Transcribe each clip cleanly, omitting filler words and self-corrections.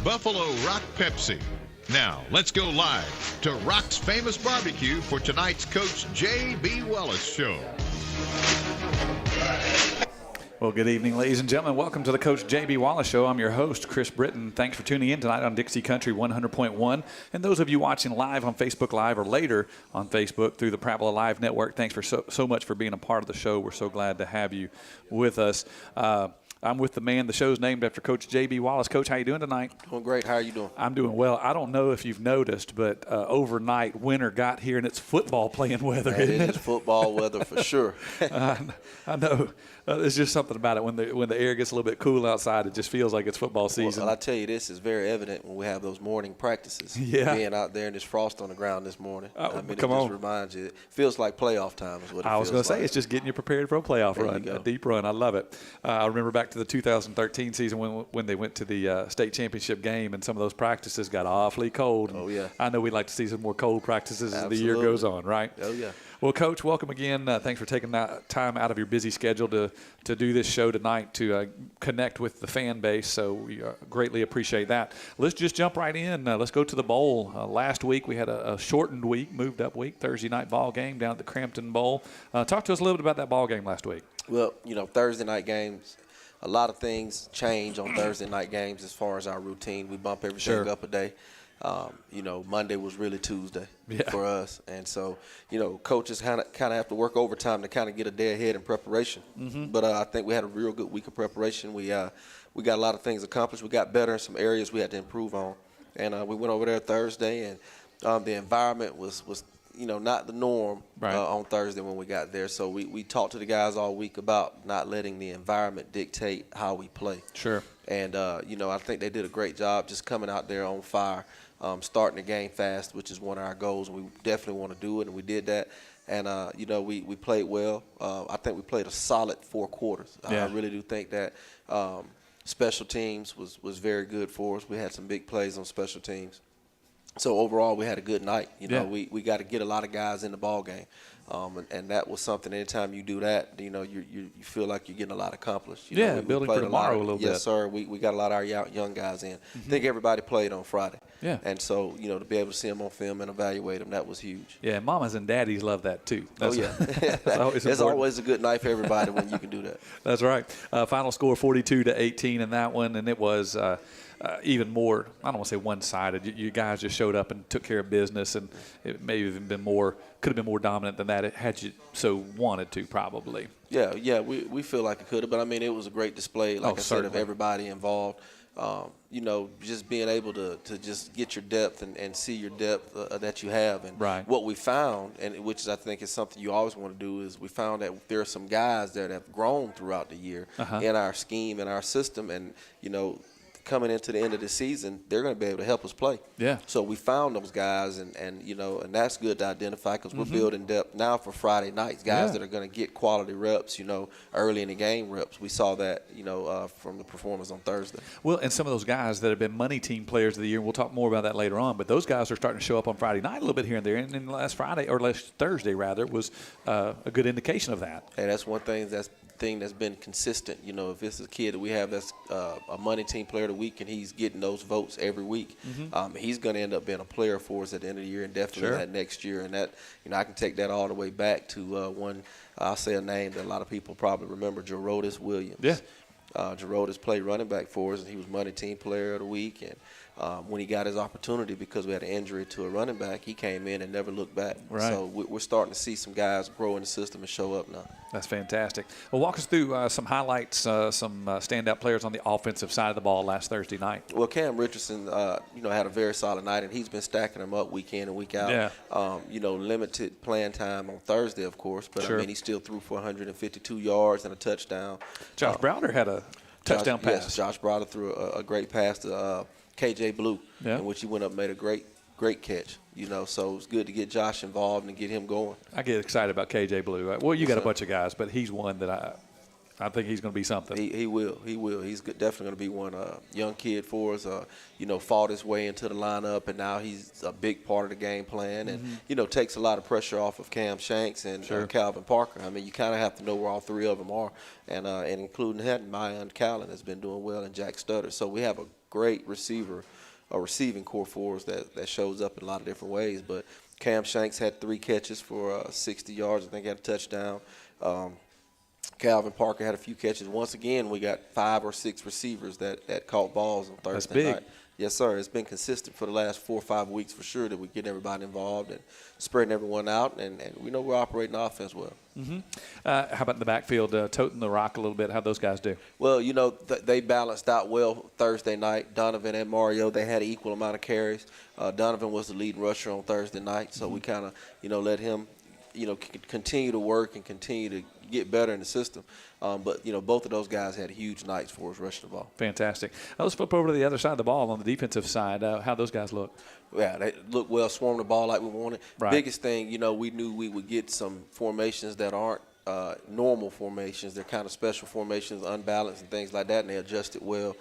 Buffalo Rock Pepsi. Now, let's go live to Rock's Famous Barbecue for tonight's Coach J.B. Wallace Show. Well, good evening, ladies and gentlemen. Welcome to the Coach J.B. Wallace Show. I'm your host, Chris Britton. Thanks for tuning in tonight on Dixie Country 100.1. And those of you watching live on Facebook Live or later on Facebook through the Parabola Live Network, thanks for so much for being a part of the show. We're so glad to have you with us. I'm with the man. The show's named after Coach J.B. Wallace. Coach, how you doing tonight? Doing great. How are you doing? I'm doing well. I don't know if you've noticed, but overnight winter got here, and it's football playing weather, isn't it? It is football weather for sure. I know. There's just something about it. When the air gets a little bit cool outside, it just feels like it's football season. Well, I tell you, this is very evident when we have those morning practices. Yeah. Being out there and there's frost on the ground this morning. Come it on. just reminds you. It feels like playoff time is what it feels like. I was going to say, it's just getting you prepared for a playoff run, a deep run. I love it. I remember back to the 2013 season when they went to the state championship game, and some of those practices got awfully cold. Oh, yeah. I know we'd like to see some more cold practices Absolutely. as the year goes on, right? Oh, yeah. Well, Coach, welcome again. Thanks for taking that time out of your busy schedule to do this show tonight to connect with the fan base. So we greatly appreciate that. Let's just jump right in. Let's go to the bowl. Last week we had a shortened week, moved up week, Thursday night ball game down at the Crampton Bowl. Talk to us a little bit about that ball game last week. Well, Thursday night games, a lot of things change on Thursday night games as far as our routine. We bump everything up a day. Monday was really Tuesday for us. And so, coaches kind of have to work overtime to kind of get a day ahead in preparation. Mm-hmm. But I think we had a real good week of preparation. We got a lot of things accomplished. We got better in some areas we had to improve on. And we went over there Thursday, and the environment was not the norm on Thursday when we got there. So we talked to the guys all week about not letting the environment dictate how we play. Sure. And, I think they did a great job just coming out there on fire. Starting the game fast, which is one of our goals, and we definitely want to do it, and we did that. And, we played well. I think we played a solid 4 quarters. Yeah. I really do think that special teams was very good for us. We had some big plays on special teams. So, overall, we had a good night. We got to get a lot of guys in the ball game. And that was something, anytime you do that, you feel like you're getting a lot accomplished. Building for tomorrow a little bit. Yes, sir. We got a lot of our young guys in. I think everybody played on Friday. Yeah. And so, to be able to see them on film and evaluate them, that was huge. Yeah, mamas and daddies love that too. It's always a good night for everybody when you can do that. That's right. Final score 42-18 in that one, and it was even more, I don't want to say one-sided. You guys just showed up and took care of business, and it may have even been could have been more dominant than that had you so wanted to, probably. Yeah, we feel like it could have, but it was a great display, like I said, of everybody involved. Just being able to just get your depth and see your depth that you have. And what we found, and which is I think is something you always want to do, is we found that there are some guys that have grown throughout the year in our scheme and our system, and coming into the end of the season, they're going to be able to help us play. Yeah. So we found those guys, and that's good to identify, because we're building depth now for Friday nights. Guys that are going to get quality reps, early in the game reps. We saw that, from the performance on Thursday. Well, and some of those guys that have been money team players of the year, and we'll talk more about that later on, but those guys are starting to show up on Friday night a little bit here and there. And then last Thursday was a good indication of that. Hey, that's one thing that's been consistent. If it's a kid that we have that's a money team player of the week and he's getting those votes every week, he's going to end up being a player for us at the end of the year, and definitely that next year. And that, I can take that all the way back to one, I'll say a name that a lot of people probably remember, Jerodis Williams. Yeah. Jerodis played running back for us, and he was money team player of the week. And when he got his opportunity, because we had an injury to a running back, he came in and never looked back. Right. So we're starting to see some guys grow in the system and show up now. That's fantastic. Well, walk us through some highlights, some standout players on the offensive side of the ball last Thursday night. Well, Cam Richardson, had a very solid night, and he's been stacking them up week in and week out. Yeah. Limited playing time on Thursday, of course, but he still threw for 152 yards and a touchdown. Josh Browder had a touchdown pass. Yes, Josh Browder threw a great pass to KJ Blue, in which he went up and made a great catch. So it's good to get Josh involved and get him going. I get excited about KJ Blue. Well, you got a bunch of guys, but he's one that I think he's going to be something. He will. He's definitely going to be one young kid for us. Fought his way into the lineup, and now he's a big part of the game plan, and takes a lot of pressure off of Cam Shanks and Calvin Parker. You kind of have to know where all three of them are, and including that, Mayan Callan has been doing well, and Jack Stutter. So we have a great receiving core for us that shows up in a lot of different ways. But Cam Shanks had 3 catches for 60 yards. I think he had a touchdown. Calvin Parker had a few catches. Once again, we got 5 or 6 receivers that caught balls on Thursday night. Yes, sir. It's been consistent for the last 4 or 5 weeks for sure that we get everybody involved and spreading everyone out, and we know we're operating offense well. Mm-hmm. How about in the backfield, toting the rock a little bit? How'd those guys do? Well, they balanced out well Thursday night. Donovan and Mario, they had an equal amount of carries. Donovan was the leading rusher on Thursday night, so we kind of, let him, continue to work and continue to get better in the system. But both of those guys had huge nights for us rushing the ball. Fantastic. Now let's flip over to the other side of the ball on the defensive side. How those guys look? Yeah, they look well, swarm the ball like we wanted. Right. Biggest thing, we knew we would get some formations that aren't normal formations. They're kind of special formations, unbalanced and things like that, and they adjusted well.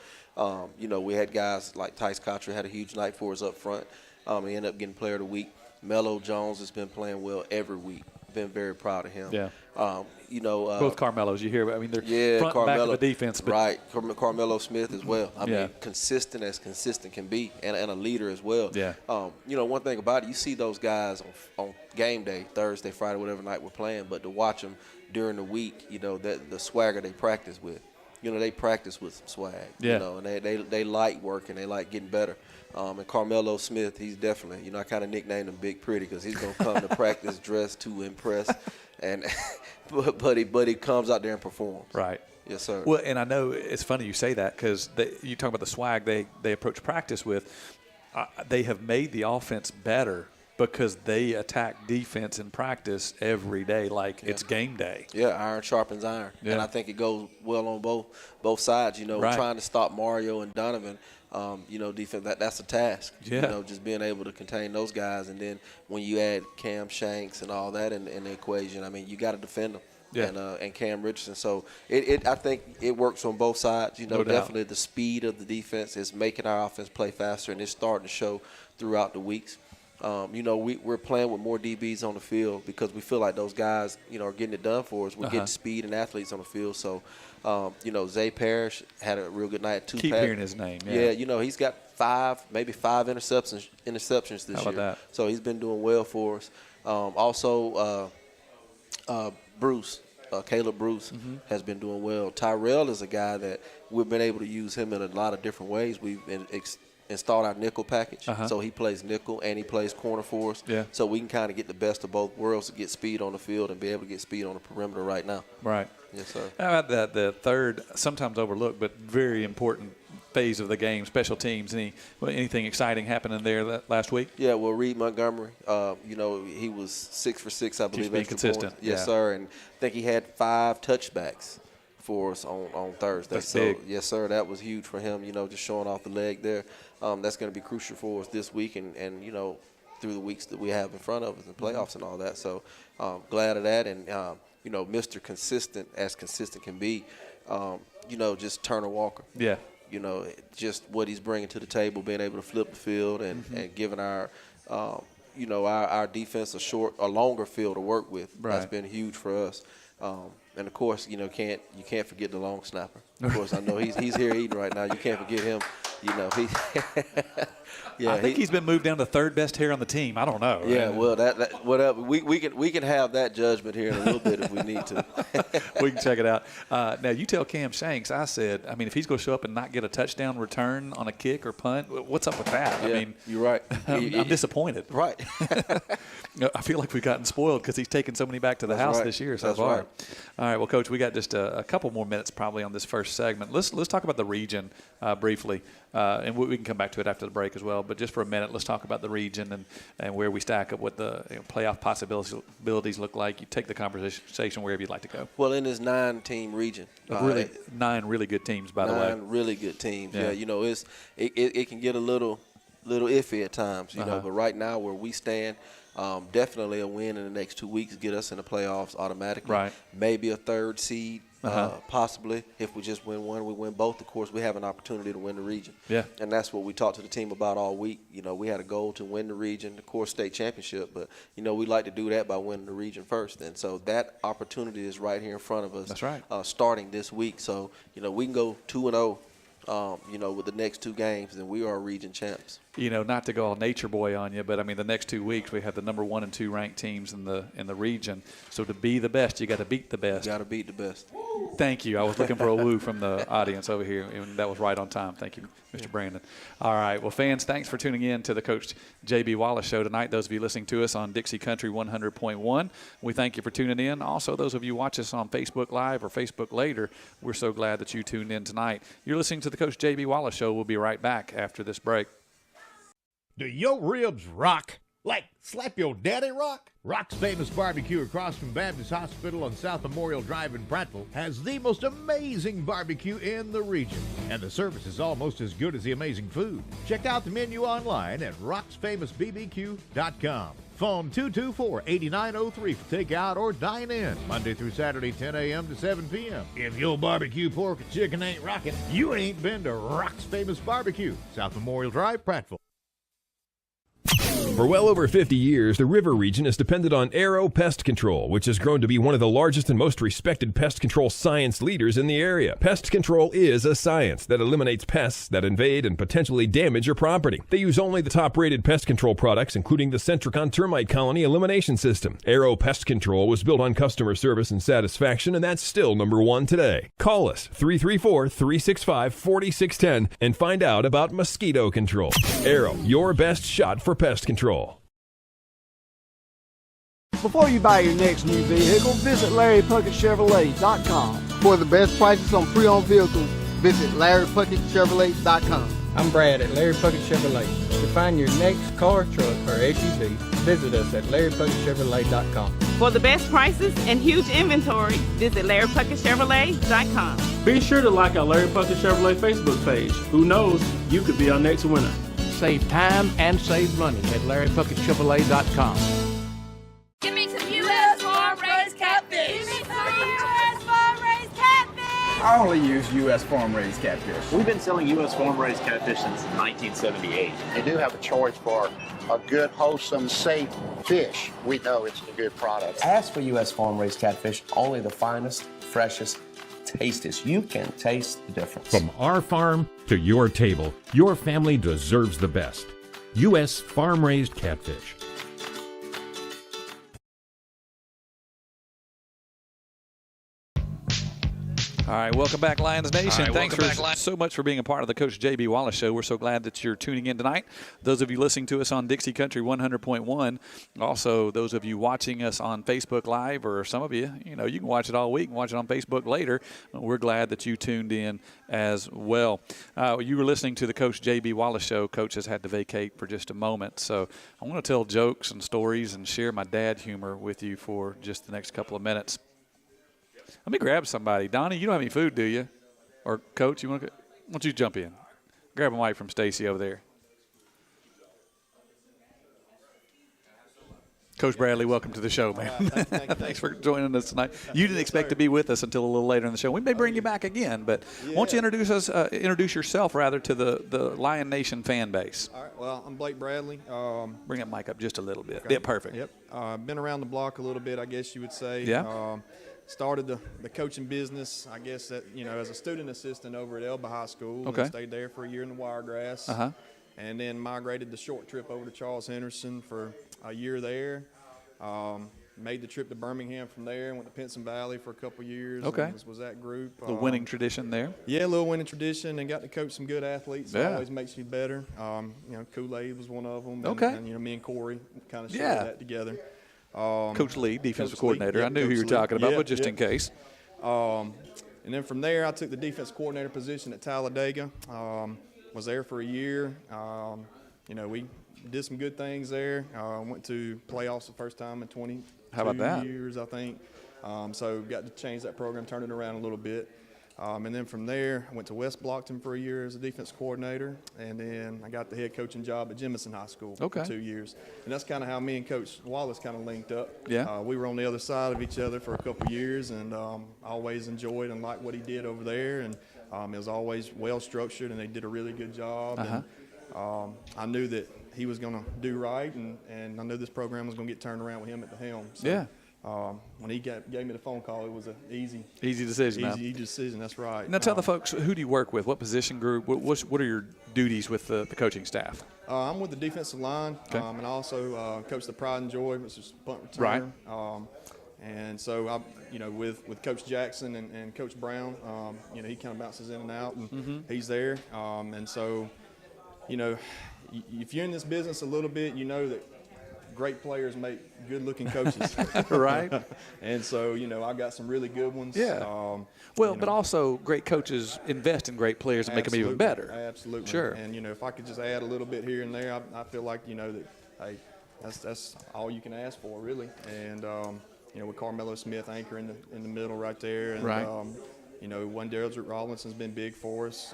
We had guys like Tice Cottrell had a huge night for us up front. He ended up getting player of the week. Melo Jones has been playing well every week. Been very proud of him. Yeah. Both Carmelos, you hear? They're front and back of the defense. But right. Carmelo Smith as well. I mean, consistent as consistent can be, and a leader as well. Yeah. One thing about it, you see those guys on game day, Thursday, Friday, whatever night we're playing, but to watch them during the week, the swagger they practice with. They practice with some swag. Yeah. And they like working. They like getting better. And Carmelo Smith, he's definitely, I kind of nicknamed him Big Pretty because he's going to come to practice dressed to impress. And but he comes out there and performs. Right. Yes, sir. Well, and I know it's funny you say that because you talk about the swag they approach practice with. They have made the offense better because they attack defense in practice every day like it's game day. Yeah, iron sharpens iron. Yeah. And I think it goes well on both sides. Right. Trying to stop Mario and Donovan, defense, that's a task. Yeah. Just being able to contain those guys. And then when you add Cam Shanks and all that in the equation, I mean, you got to defend them. Yeah. And Cam Richardson. So I think it works on both sides. No doubt. Definitely the speed of the defense is making our offense play faster, and it's starting to show throughout the weeks. We're playing with more DBs on the field because we feel like those guys, are getting it done for us. We're getting speed and athletes on the field. So, Zay Parrish had a real good night. Keep hearing his name. Yeah, he's got 5 interceptions this year. How about that? So he's been doing well for us. Bruce. Caleb Bruce has been doing well. Tyrell is a guy that we've been able to use him in a lot of different ways. We've installed our nickel package, so he plays nickel and he plays corner for us. Yeah. So we can kind of get the best of both worlds to get speed on the field and be able to get speed on the perimeter right now. Right. Yes, sir. How about the third, sometimes overlooked, but very important phase of the game, special teams? Anything exciting happening there last week? Yeah, well, Reed Montgomery, he was 6 for 6, I believe. Keeps being consistent. Yes, sir. And I think he had 5 touchbacks for us on Thursday. That's big. Yes, sir, that was huge for him, just showing off the leg there. That's going to be crucial for us this week and through the weeks that we have in front of us, and playoffs and all that. So glad of that. And, Mr. Consistent, as consistent can be, just Turner Walker. Yeah. Just what he's bringing to the table, being able to flip the field and giving our defense a longer field to work with. Right. That's been huge for us. And of course, you can't forget the long snapper. Of course, I know he's here eating right now. You can't forget him. I think he's been moved down to third best hair on the team. I don't know. Yeah, well, that whatever we can have that judgment here in a little bit if we need to. We can check it out. Now you tell Cam Shanks. I said, if he's going to show up and not get a touchdown return on a kick or punt, what's up with that? Yeah, you're right. I'm disappointed. Right. I feel like we've gotten spoiled because he's taken so many back to the house this year so far. Right. All right, well, Coach, we got just a couple more minutes probably on this first segment. Let's talk about the region briefly, and we can come back to it after the break as well. But just for a minute, let's talk about the region and where we stack up, what the playoff possibilities look like. You take the conversation wherever you'd like to go. Well, in this 9-team region, 9 really good teams, by the way. 9 really good teams. Yeah, it can get a little iffy at times, But right now, where we stand. Definitely a win in the next 2 weeks get us in the playoffs automatically. Right. Maybe a 3rd seed, possibly. If we just win one, we win both. Of course, we have an opportunity to win the region. Yeah. And that's what we talked to the team about all week. We had a goal to win the region, of course, state championship. But, we like to do that by winning the region first. And so that opportunity is right here in front of us. That's right. Starting this week. So, we can go 2-0. with the next 2 games, then we are region champs. Not to go all nature boy on you, but I mean the next 2 weeks we have the number 1 and 2 ranked teams in the region. So to be the best, you got to beat the best. You got to beat the best. Thank you. I was looking for a woo from the audience over here, and that was right on time. Thank you, Mr. Brandon. All right. Well, fans, thanks for tuning in to the Coach J.B. Wallace Show tonight. Those of you listening to us on Dixie Country 100.1, we thank you for tuning in. Also, those of you watch us on Facebook Live or Facebook later, we're so glad that you tuned in tonight. You're listening to the Coach J.B. Wallace Show. We'll be right back after this break. Do your ribs rock? Like slap your daddy rock? Rock's Famous Barbecue across from Baptist Hospital on South Memorial Drive in Prattville has the most amazing barbecue in the region. And the service is almost as good as the amazing food. Check out the menu online at rocksfamousbbq.com. Phone 224-8903 for takeout or dine in, Monday through Saturday, 10 a.m. to 7 p.m. If your barbecue pork and chicken ain't rocking, you ain't been to Rock's Famous Barbecue, South Memorial Drive, Prattville. For well over 50 years, the river region has depended on Aero Pest Control, which has grown to be one of the largest and most respected pest control science leaders in the area. Pest control is a science that eliminates pests that invade and potentially damage your property. They use only the top-rated pest control products, including the Centricon Termite Colony Elimination System. Aero Pest Control was built on customer service and satisfaction, and that's still number 1 today. Call us, 334-365-4610, and find out about mosquito control. Aero, your best shot for pest control. Before you buy your next new vehicle, visit LarryPuckettChevrolet.com. For the best prices on pre-owned vehicles, visit LarryPuckettChevrolet.com. I'm Brad at Larry Puckett Chevrolet. To find your next car, truck, or SUV, visit us at LarryPuckettChevrolet.com. For the best prices and huge inventory, visit LarryPuckettChevrolet.com. Be sure to like our Larry Puckett Chevrolet Facebook page. Who knows, you could be our next winner. Save time and save money at LarryPuckettChevrolet.com. Give me some U.S. farm-raised catfish. Give me some U.S. farm-raised catfish. I only use U.S. farm-raised catfish. We've been selling U.S. farm-raised catfish since 1978. They do have a choice for a good, wholesome, safe fish. We know it's a good product. Ask for U.S. farm-raised catfish, only the finest, freshest, tastiest. You can taste the difference. From our farm to your table, your family deserves the best. U.S. farm-raised catfish. All right, welcome back, Lions Nation. Thanks so much for being a part of the Coach J.B. Wallace Show. We're so glad that you're tuning in tonight. Those of you listening to us on Dixie Country 100.1, also those of you watching us on Facebook Live, or some of you, you can watch it all week and watch it on Facebook later. We're glad that you tuned in as well. You were listening to the Coach J.B. Wallace Show. Coach has had to vacate for just a moment, so I want to tell jokes and stories and share my dad humor with you for just the next couple of minutes. Let me grab somebody. Donnie, you don't have any food, do you? Or Coach, why don't you jump in? Grab a mic from Stacy over there. Coach Bradley, welcome to the show, man. Thanks for joining us tonight. You didn't expect to be with us until a little later in the show. We may bring you back again, but why don't you introduce yourself rather to the Lion Nation fan base? All right. Well, I'm Blake Bradley. Bring that mic up just a little bit. Okay. Yeah, perfect. Yep. Been around the block a little bit, I guess you would say. Yeah. Started the coaching business, I guess, as a student assistant over at Elba High School. Okay. And stayed there for a year in the Wiregrass. Uh-huh. And then migrated the short trip over to Charles Henderson for a year there. Made the trip to Birmingham from there. Went to Pinson Valley for a couple years. Okay. Was that group. The winning tradition there. Yeah, a little winning tradition, and got to coach some good athletes. Yeah. It always makes you better. Kool-Aid was one of them. Okay. And me and Corey kind of shared that together. Coach Lee, defensive coordinator. Lee, I knew who you were talking about, but just in case. And then from there, I took the defense coordinator position at Talladega. Was there for a year. We did some good things there. Went to playoffs the first time in 22 years, I think. So got to change that program, turn it around a little bit. And then from there, I went to West Blockton for a year as a defense coordinator, and then I got the head coaching job at Jemison High School for 2 years. And that's kind of how me and Coach Wallace kind of linked up. Yeah. We were on the other side of each other for a couple years, and I always enjoyed and liked what he did over there. And it was always well-structured, and they did a really good job. Uh-huh. And I knew that he was going to do right, and I knew this program was going to get turned around with him at the helm. So, yeah. when he gave me the phone call, it was an easy decision. Easy decision. That's right. Now tell the folks, who do you work with? What position group? What are your duties with the coaching staff? I'm with the defensive line, and I also coach the Pride and Joy, which is punt return. Right. And so I, with Coach Jackson and Coach Brown, he kind of bounces in and out, and he's there. And so, if you're in this business a little bit, you know that great players make good-looking coaches. Right. And so, I got some really good ones. Yeah. But also great coaches invest in great players and make them even better. Absolutely. Sure. And, if I could just add a little bit here and there, I feel like, that, hey, that's all you can ask for, really. And, with Carmelo Smith anchor in the middle right there. And, right. Wendell Robinson's been big for us.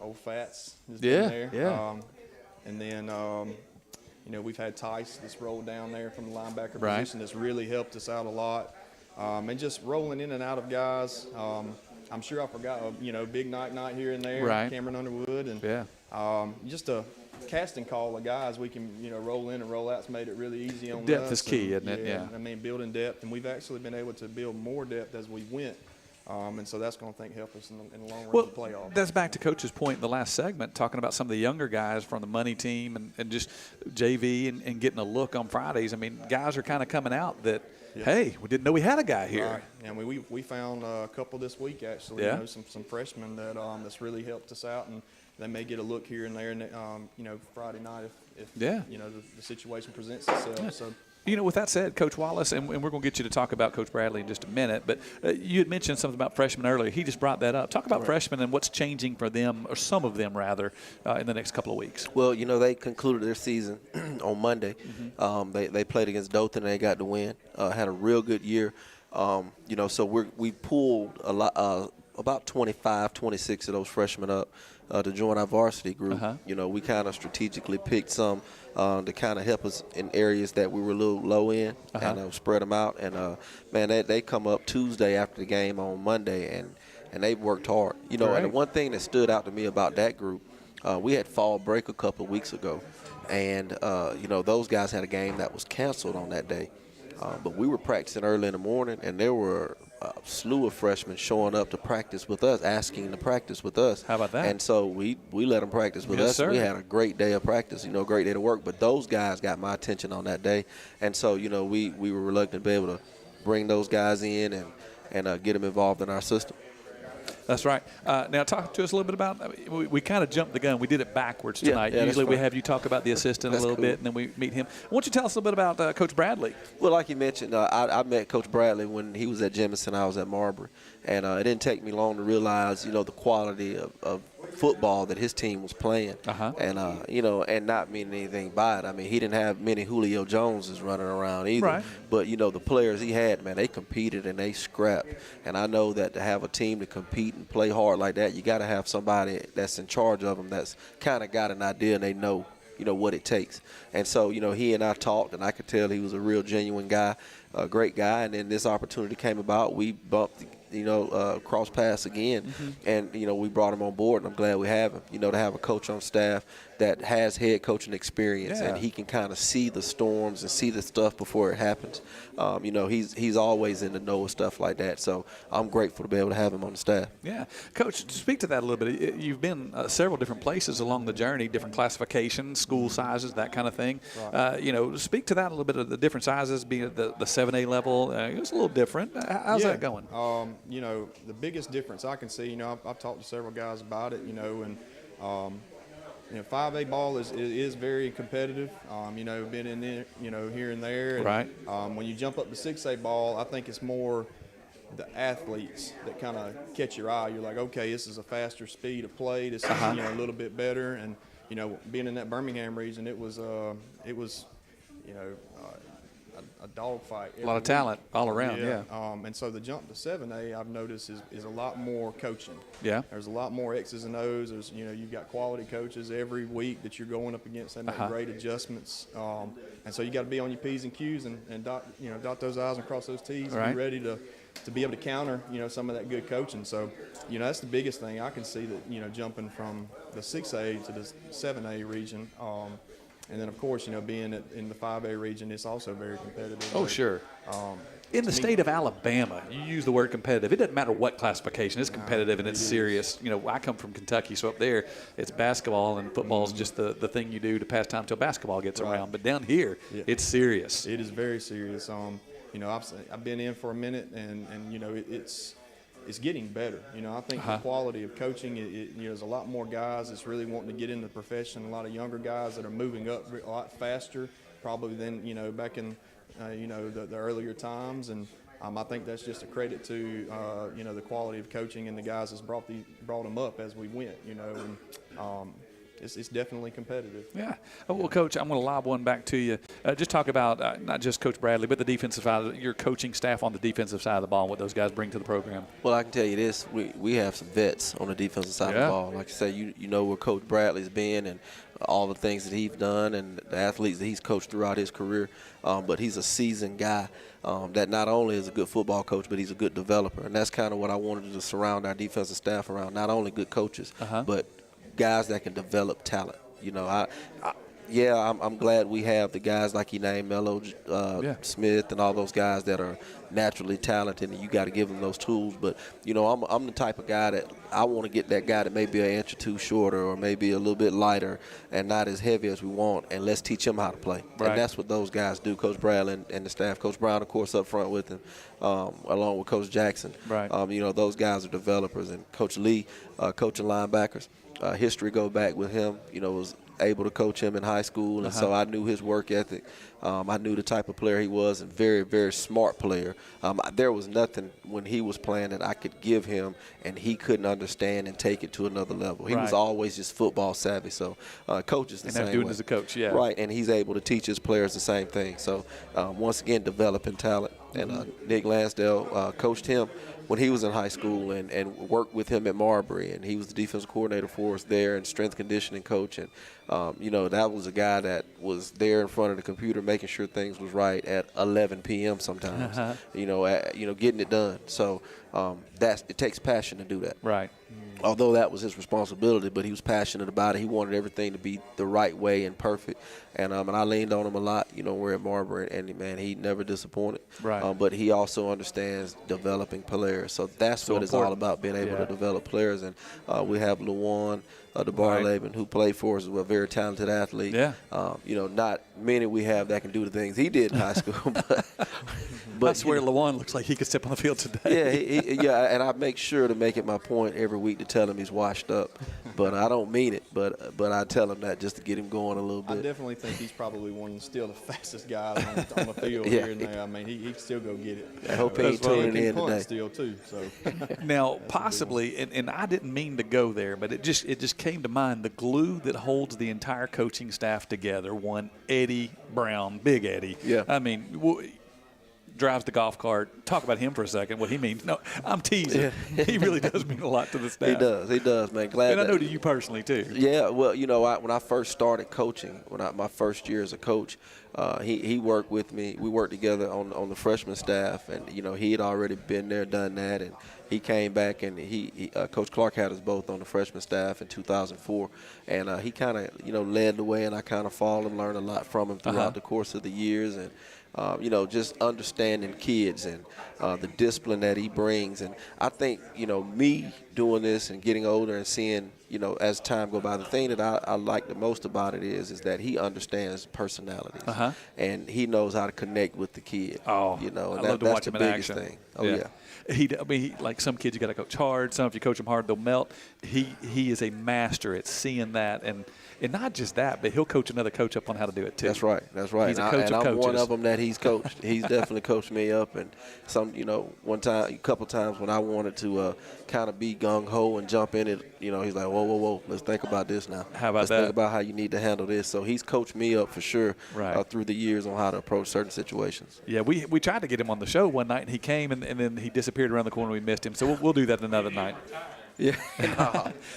Old Fats has been there. Yeah. And then, we've had Tice that's rolled down there from the linebacker right. position that's really helped us out a lot. And just rolling in and out of guys. I'm sure I forgot, Big Night here and there. Right. Cameron Underwood. And just a casting call of guys we can, roll in and roll out's made it really easy on us. Depth is key, isn't it? Yeah. I mean, building depth. And we've actually been able to build more depth as we went. And so that's going to, help us in the long run of the playoffs. That's back to Coach's point in the last segment, talking about some of the younger guys from the money team and just JV and getting a look on Fridays. I mean, guys are kind of coming out that, hey, we didn't know we had a guy here. Right. And we found a couple this week, actually, some freshmen that's really helped us out. And they may get a look here and there, Friday night if the situation presents itself. Yeah. So. With that said, Coach Wallace, and we're going to get you to talk about Coach Bradley in just a minute, but you had mentioned something about freshmen earlier. He just brought that up. Talk about freshmen and what's changing for them, or some of them rather, in the next couple of weeks. Well, they concluded their season on Monday. They played against Dothan and they got the win. Had a real good year. So we pulled a lot, about 25, 26 of those freshmen up to join our varsity group. We kind of strategically picked some to kind of help us in areas that we were a little low in, and spread them out. And, they come up Tuesday after the game on Monday, and they've worked hard. And the one thing that stood out to me about that group, we had fall break a couple of weeks ago, and, those guys had a game that was canceled on that day. But we were practicing early in the morning, and there were a slew of freshmen showing up to practice with us, asking to practice with us. How about that? And so we let them practice with us. Sir. We had a great day of practice, great day to work. But those guys got my attention on that day. And so, we were reluctant to be able to bring those guys in and get them involved in our system. That's right. Now, talk to us a little bit about, we kind of jumped the gun. We did it backwards tonight. Yeah, usually we have you talk about the assistant a little bit, and then we meet him. Why don't you tell us a little bit about Coach Bradley? Well, like you mentioned, I met Coach Bradley when he was at Jemison. I was at Marbury. And it didn't take me long to realize, the quality of football that his team was playing. And, and not meaning anything by it. I mean, he didn't have many Julio Joneses running around either. Right. But, the players he had, man, they competed and they scrapped. And I know that to have a team to compete and play hard like that, you got to have somebody that's in charge of them that's kind of got an idea and they know what it takes. And so, he and I talked, and I could tell he was a real genuine guy, a great guy. And then this opportunity came about. We bumped cross paths again, and we brought him on board, and I'm glad we have him. To have a coach on staff that has head coaching experience, and he can kind of see the storms and see the stuff before it happens. He's always in the know of stuff like that, so I'm grateful to be able to have him on the staff. Yeah, Coach, to speak to that a little bit, you've been several different places along the journey, different classifications, school sizes, that kind of thing. Right. Speak to that a little bit of the different sizes, being at the 7A level. It was a little different. How's that going? The biggest difference I can see, I've talked to several guys about it, and 5A ball is very competitive. Been in there, here and there. And, right. When you jump up to 6A ball, I think it's more the athletes that kind of catch your eye. You're like, okay, this is a faster speed of play. This is a little bit better. And being in that Birmingham region, it was a dogfight. A lot of talent all around, yeah. And so the jump to 7A, I've noticed, is a lot more coaching. Yeah. There's a lot more X's and O's. There's, you've got quality coaches every week that you're going up against. They make great adjustments. And so you got to be on your P's and Q's and dot those I's and cross those T's and be ready to be able to counter, some of that good coaching. So, that's the biggest thing I can see that, jumping from the 6A to the 7A region. And then, of course, being in the 5A region, it's also very competitive. Oh, sure. In the state of Alabama, you use the word competitive. It doesn't matter what classification. It's competitive and it's serious. I come from Kentucky, so up there it's basketball and football's just the thing you do to pass time until basketball gets around. But down here, it's serious. It is very serious. I've been in for a minute, and it's getting better. I think the quality of coaching, there's a lot more guys that's really wanting to get into the profession. A lot of younger guys that are moving up a lot faster, probably than back in the earlier times, and I think that's just a credit to the quality of coaching and the guys that's brought them up as we went. It's definitely competitive. Yeah. Well, Coach, I'm going to lob one back to you. Just talk about not just Coach Bradley, but the defensive side, your coaching staff on the defensive side of the ball, and what those guys bring to the program. Well, I can tell you this. We have some vets on the defensive side of the ball. Like I say, you know where Coach Bradley's been and all the things that he's done and the athletes that he's coached throughout his career. But he's a seasoned guy that not only is a good football coach, but he's a good developer. And that's kind of what I wanted to surround our defensive staff around, not only good coaches, but guys that can develop talent. I'm glad we have the guys like you named, Carmelo Smith, and all those guys that are naturally talented, and you got to give them those tools. But I'm the type of guy that I want to get that guy that may be an inch or two shorter, or maybe a little bit lighter, and not as heavy as we want, and let's teach him how to play. Right. And that's what those guys do. Coach Bradley and the staff, Coach Brown, of course, up front with him, along with Coach Jackson. Right. Those guys are developers, and Coach Lee, coaching linebackers. History go back with him. Was able to coach him in high school, and so I knew his work ethic. I knew the type of player he was, and very, very smart player. There was nothing when he was playing that I could give him and he couldn't understand and take it to another level. He was always just football savvy. So coach is the same way. And doing as a coach, Right, and he's able to teach his players the same thing. So once again, developing talent. And Nick Lansdale coached him when he was in high school and worked with him at Marbury, and he was the defensive coordinator for us there and strength conditioning coach. And, that was a guy that was there in front of the computer making sure things was right at 11 p.m. sometimes, getting it done. So it takes passion to do that. Right. Although that was his responsibility, but he was passionate about it. He wanted everything to be the right way and perfect. And I leaned on him a lot, we're at Marbury, and, man, he never disappointed. Right. But he also understands developing players. So that's what it's all about, being able to develop players. And we have Lawan DeBarlaban, who played for us, is a very talented athlete. Yeah. Not many we have that can do the things he did in high school. But I swear Lawan looks like he could step on the field today. Yeah, and I make sure to make it my point every week to tell him he's washed up. But I don't mean it, but I tell him that just to get him going a little bit. I definitely think he's probably still the fastest guys on the field here and there. I mean, he can still go get it. I hope he ain't tuning in today. Still too. So now, possibly, and I didn't mean to go there, but it just came to mind. The glue that holds the entire coaching staff together, one Eddie Brown, Big Eddie. Yeah. I mean, drives the golf cart. Talk about him for a second, what he means. No, I'm teasing. Yeah. He really does mean a lot to the staff. He does, man. Glad. And I know to you personally, too. Yeah, well, when I first started coaching, my first year as a coach, he worked with me. We worked together on the freshman staff, and, he had already been there, done that, and he came back, and he Coach Clark had us both on the freshman staff in 2004, and he kind of, led the way, and I kind of followed and learned a lot from him throughout the course of the years, and just understanding kids and the discipline that he brings. And I think, me doing this and getting older and seeing, as time goes by, the thing that I like the most about it is that he understands personalities. And he knows how to connect with the kid. Oh, and I love to watch the him in biggest action. thing. Oh, yeah. He like some kids, you got to coach hard. Some, if you coach them hard, they'll melt. He is a master at seeing that, and not just that, but he'll coach another coach up on how to do it too. That's right. He's a coach of I'm coaches. one of them that he's coached. He's definitely coached me up, and a couple times when I wanted to kind of be gung ho and jump in it, he's like, whoa, let's think about this now. How about let's that? Think about how you need to handle this. So he's coached me up for sure through the years on how to approach certain situations. Yeah, we tried to get him on the show one night, and he came, and then he disappeared around the corner. We missed him, so we'll do that another night. Yeah.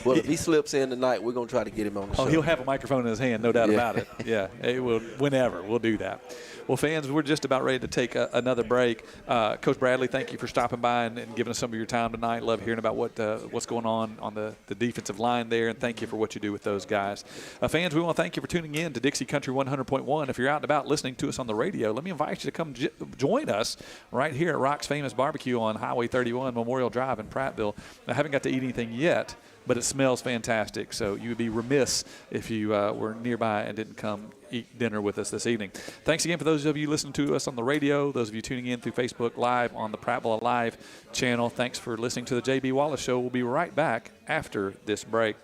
Well, if he slips in tonight, we're going to try to get him on the show. Oh, he'll have a microphone in his hand, no doubt about it. Yeah, it will, whenever. We'll do that. Well, fans, we're just about ready to take another break. Coach Bradley, thank you for stopping by and giving us some of your time tonight. Love hearing about what's going on the defensive line there, and thank you for what you do with those guys. Fans, we want to thank you for tuning in to Dixie Country 100.1. If you're out and about listening to us on the radio, let me invite you to come join us right here at Rock's Famous Barbecue on Highway 31, Memorial Drive in Prattville. I haven't got to eat anything yet, but it smells fantastic, so you would be remiss if you were nearby and didn't come eat dinner with us this evening. Thanks again for those of you listening to us on the radio, those of you tuning in through Facebook Live on the Prattville Live channel. Thanks for listening to the J.B. Wallace Show. We'll be right back after this break.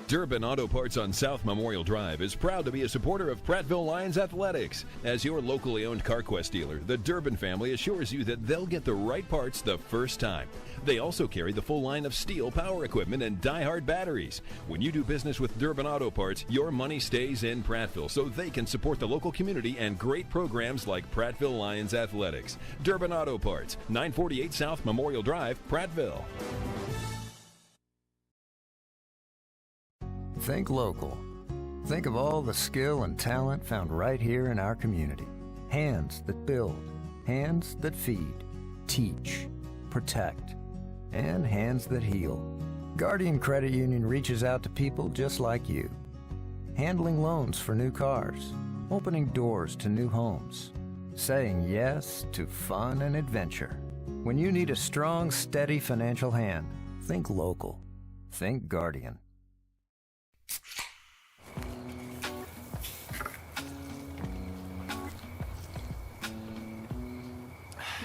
Durbin Auto Parts on South Memorial Drive is proud to be a supporter of Prattville Lions Athletics. As your locally owned CarQuest dealer, the Durbin family assures you that they'll get the right parts the first time. They also carry the full line of steel power equipment and die-hard batteries. When you do business with Durbin Auto Parts, your money stays in Prattville so they can support the local community and great programs like Prattville Lions Athletics. Durbin Auto Parts, 948 South Memorial Drive, Prattville. Think local. Think of all the skill and talent found right here in our community. Hands that build, hands that feed, teach, protect, and hands that heal. Guardian Credit Union reaches out to people just like you. Handling loans for new cars, opening doors to new homes, saying yes to fun and adventure. When you need a strong, steady financial hand, think local. Think Guardian.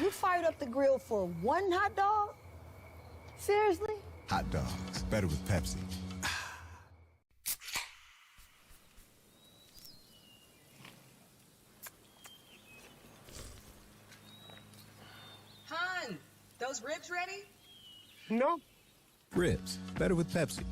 You fired up the grill for one hot dog? Seriously? Hot dogs, better with Pepsi. Hun, those ribs ready? No. Ribs, better with Pepsi.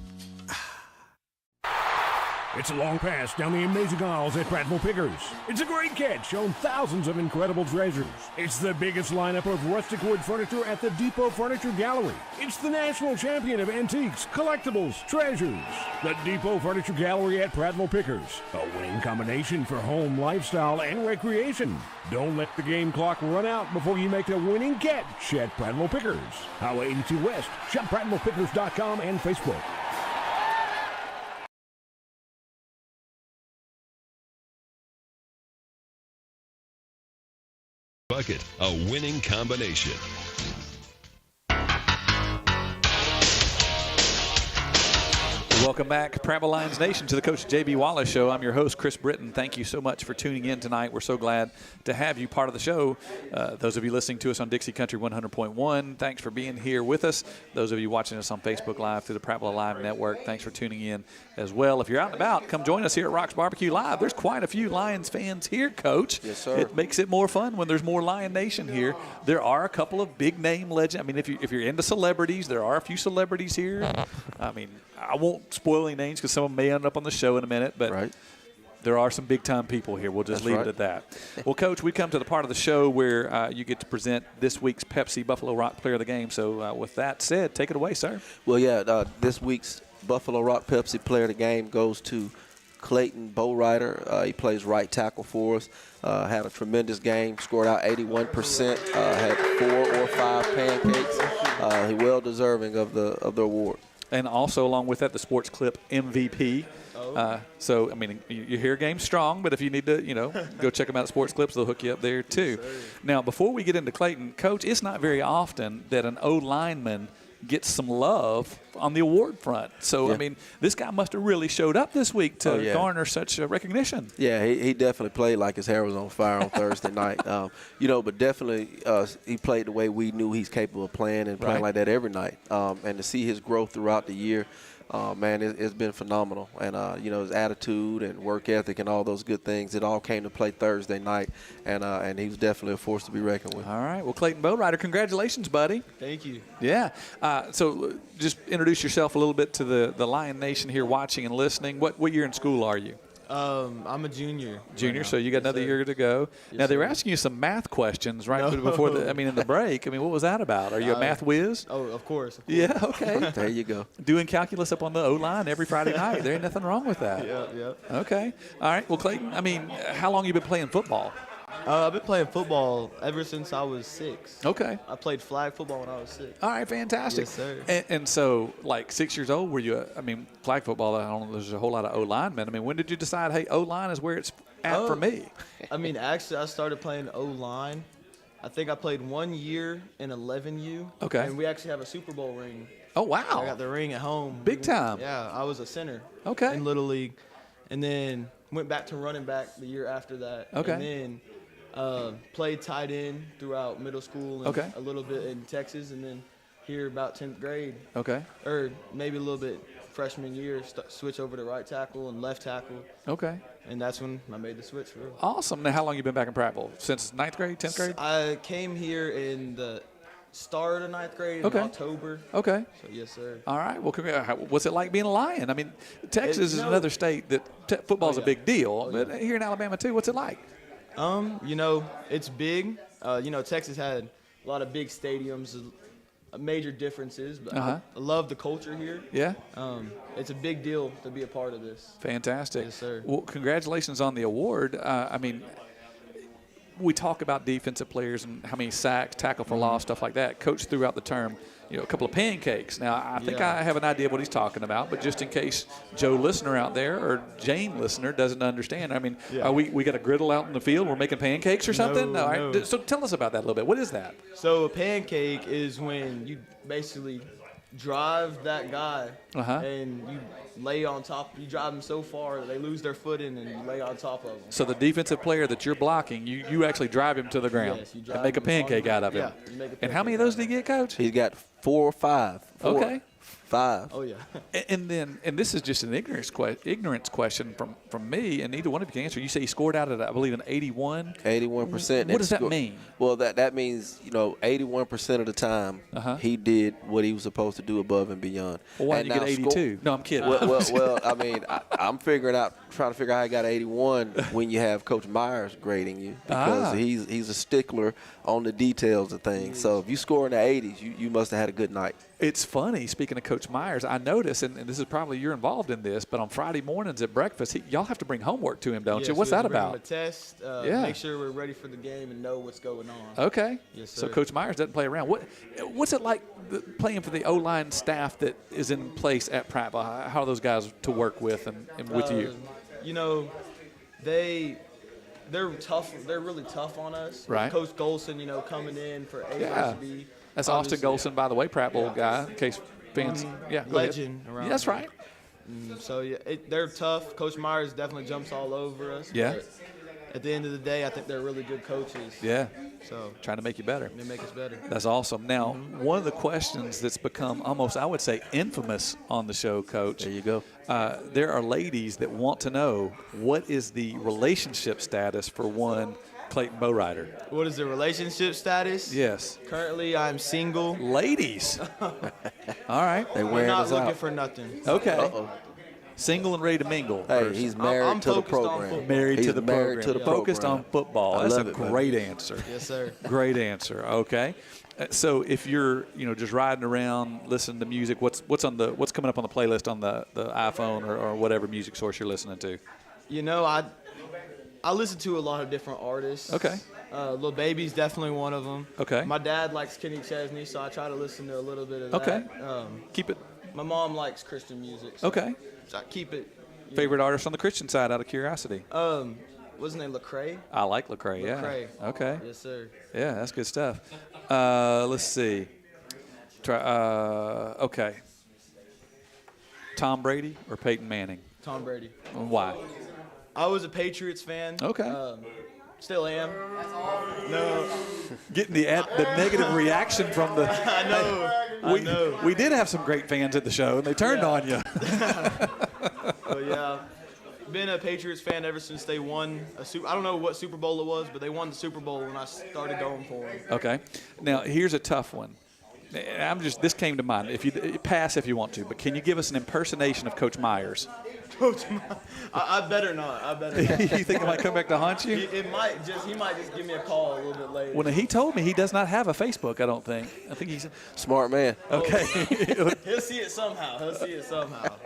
It's a long pass down the amazing aisles at Prattville Pickers. It's a great catch on thousands of incredible treasures. It's the biggest lineup of rustic wood furniture at the Depot Furniture Gallery. It's the national champion of antiques, collectibles, treasures. The Depot Furniture Gallery at Prattville Pickers. A winning combination for home, lifestyle, and recreation. Don't let the game clock run out before you make a winning catch at Prattville Pickers. Highway 82 West. Shop PrattvillePickers.com and Facebook. Bucket, a winning combination. Welcome back, Prattville Lions Nation, to the Coach J.B. Wallace Show. I'm your host, Chris Britton. Thank you so much for tuning in tonight. We're so glad to have you part of the show. Those of you listening to us on Dixie Country 100.1, thanks for being here with us. Those of you watching us on Facebook Live through the Prattville Live Network, thanks for tuning in as well. If you're out and about, come join us here at Rock's Barbecue Live. There's quite a few Lions fans here, Coach. Yes, sir. It makes it more fun when there's more Lion Nation here. There are a couple of big-name legends. I mean, if you're into celebrities, there are a few celebrities here. I mean, I won't spoil any names because some of them may end up on the show in a minute, but there are some big-time people here. We'll just leave it at that. Well, Coach, we come to the part of the show where you get to present this week's Pepsi Buffalo Rock Player of the Game. So with that said, take it away, sir. Well, yeah, this week's Buffalo Rock Pepsi Player of the Game goes to Clayton Bowrider. He plays right tackle for us. Had a tremendous game, scored out 81%, had 4 or 5 pancakes. He well deserving of the award. And also, along with that, the Sports Clip MVP. So, I mean, you hear Game Strong, but if you need to, go check them out at Sports Clips, they'll hook you up there too. Now, before we get into Clayton, Coach, it's not very often that an O-lineman gets some love on the award front. So, I mean, this guy must have really showed up this week to garner such recognition. Yeah, he definitely played like his hair was on fire on Thursday night. But definitely he played the way we knew he's capable of playing and playing like that every night. And to see his growth throughout the year, man, it's been phenomenal. And, his attitude and work ethic and all those good things, it all came to play Thursday night. And he was definitely a force to be reckoned with. All right. Well, Clayton Bowrider, congratulations, buddy. Thank you. Yeah. So just introduce yourself a little bit to the Lion Nation here watching and listening. What year in school are you? I'm a junior. Junior, right so you got another year to go. Yes, now, they were sir. asking you some math questions right No. before in the break. I mean, what was that about? Are you a math whiz? Oh, of course. Yeah, okay. There you go. Doing calculus up on the O-line every Friday night. There ain't nothing wrong with that. Yeah. Okay. All right. Well, Clayton, I mean, how long you been playing football? I've been playing football ever since I was 6. Okay. I played flag football when I was 6. All right, fantastic. Yes, sir. And so, like 6 years old, were you? Flag football. I don't know. There's a whole lot of O-linemen. I mean, when did you decide, hey, O-line is where it's at for me? Actually, I started playing O-line. I think I played 1 year in 11U. Okay. And we actually have a Super Bowl ring. Oh, wow. I got the ring at home. Big time. Yeah, I was a center. Okay. In Little League. And then went back to running back the year after that. Okay. And then played tight end throughout middle school and a little bit in Texas, and then here about 10th grade. Okay. Or maybe a little bit freshman year, switch over to right tackle and left tackle. Okay. And that's when I made the switch for real. Awesome. Now, how long you been back in Prattville? Since 9th grade, 10th grade? I came here in the start of 9th grade in October. Okay. So, yes, sir. All right. Well, what's it like being a Lion? I mean, Texas is another state that football's a big deal, but here in Alabama, too, what's it like? It's big. Texas had a lot of big stadiums, major differences, but I love the culture here. Yeah. It's a big deal to be a part of this. Fantastic. Yes, sir. Well, congratulations on the award. We talk about defensive players and how many sacks, tackle for loss, stuff like that. Coach threw out the term, a couple of pancakes. Now, I think I have an idea of what he's talking about, but just in case Joe listener out there or Jane listener doesn't understand, we got a griddle out in the field, we're making pancakes or something? No. All right. So tell us about that a little bit. What is that? So a pancake is when you basically drive that guy and you lay on top. You drive them so far that they lose their footing and you lay on top of them. So the defensive player that you're blocking, you actually drive him to the ground and make a pancake out of him. You make a and how many of those did he get, Coach? He's got 4 or 5. 4. Okay. 5. Oh, yeah. And this is just an ignorance question from me, and neither one of you can answer. You say he scored out at, I believe, an 81? 81%. What does that mean? Well, that means, 81% of the time he did what he was supposed to do above and beyond. Well, why did you get 82? No, I'm kidding. Well, I'm trying to figure out how I got 81 when you have Coach Myers grading you, because he's a stickler on the details of things. So if you score in the 80s, you must have had a good night. It's funny, speaking of Coach Myers, I notice, and this is probably you're involved in this, but on Friday mornings at breakfast, y'all have to bring homework to him, don't you? What's that about? Bring him a test, make sure we're ready for the game and know what's going on. Okay. Yes, sir. So Coach Myers doesn't play around. What's it like playing for the O-line staff that is in place at Prattville? How are those guys to work with and with you? They're tough. They're really tough on us. Right. Coach Golson, coming in for A-B. That's Austin Golson, by the way, Prattville guy, in case fans. Legend around. That's right. So, they're tough. Coach Myers definitely jumps all over us. Yeah. But at the end of the day, I think they're really good coaches. Yeah. So trying to make you better. They make us better. That's awesome. Now, one of the questions that's become almost, I would say, infamous on the show, Coach. There you go. There are ladies that want to know, what is the relationship status for one Clayton Bowrider? What is the relationship status? Yes. Currently, I'm single. Ladies. All right. We're not looking for nothing. Okay. Uh-oh. Single and ready to mingle. Hey, he's married to the program. Married to the program. To the focused on football. That's a great answer. Yes, sir. Great answer. Okay. So if you're, just riding around, listening to music, what's coming up on the playlist on the iPhone or whatever music source you're listening to? I listen to a lot of different artists. Okay. Lil Baby's definitely one of them. Okay. My dad likes Kenny Chesney, so I try to listen to a little bit of that. Okay. Keep it. My mom likes Christian music. So Okay. So I keep it. Favorite artist on the Christian side, out of curiosity? What's his name? Lecrae? I like Lecrae, yeah. Lecrae. Okay. Yes, sir. Yeah, that's good stuff. Let's see. Okay. Tom Brady or Peyton Manning? Tom Brady. Why? I was a Patriots fan. Okay. Still am. No. Getting the negative reaction from the. I know. We did have some great fans at the show, and they turned on you. But yeah, been a Patriots fan ever since they won a Super. I don't know what Super Bowl it was, but they won the Super Bowl when I started going for them. Okay. Now here's a tough one. This came to mind. If you pass if you want to, but can you give us an impersonation of Coach Myers? Coach, I better not. I better not. You think he might come back to haunt you? He might just give me a call a little bit later. When he told me he does not have a Facebook, I don't think. I think he's smart man. Okay. He'll see it somehow.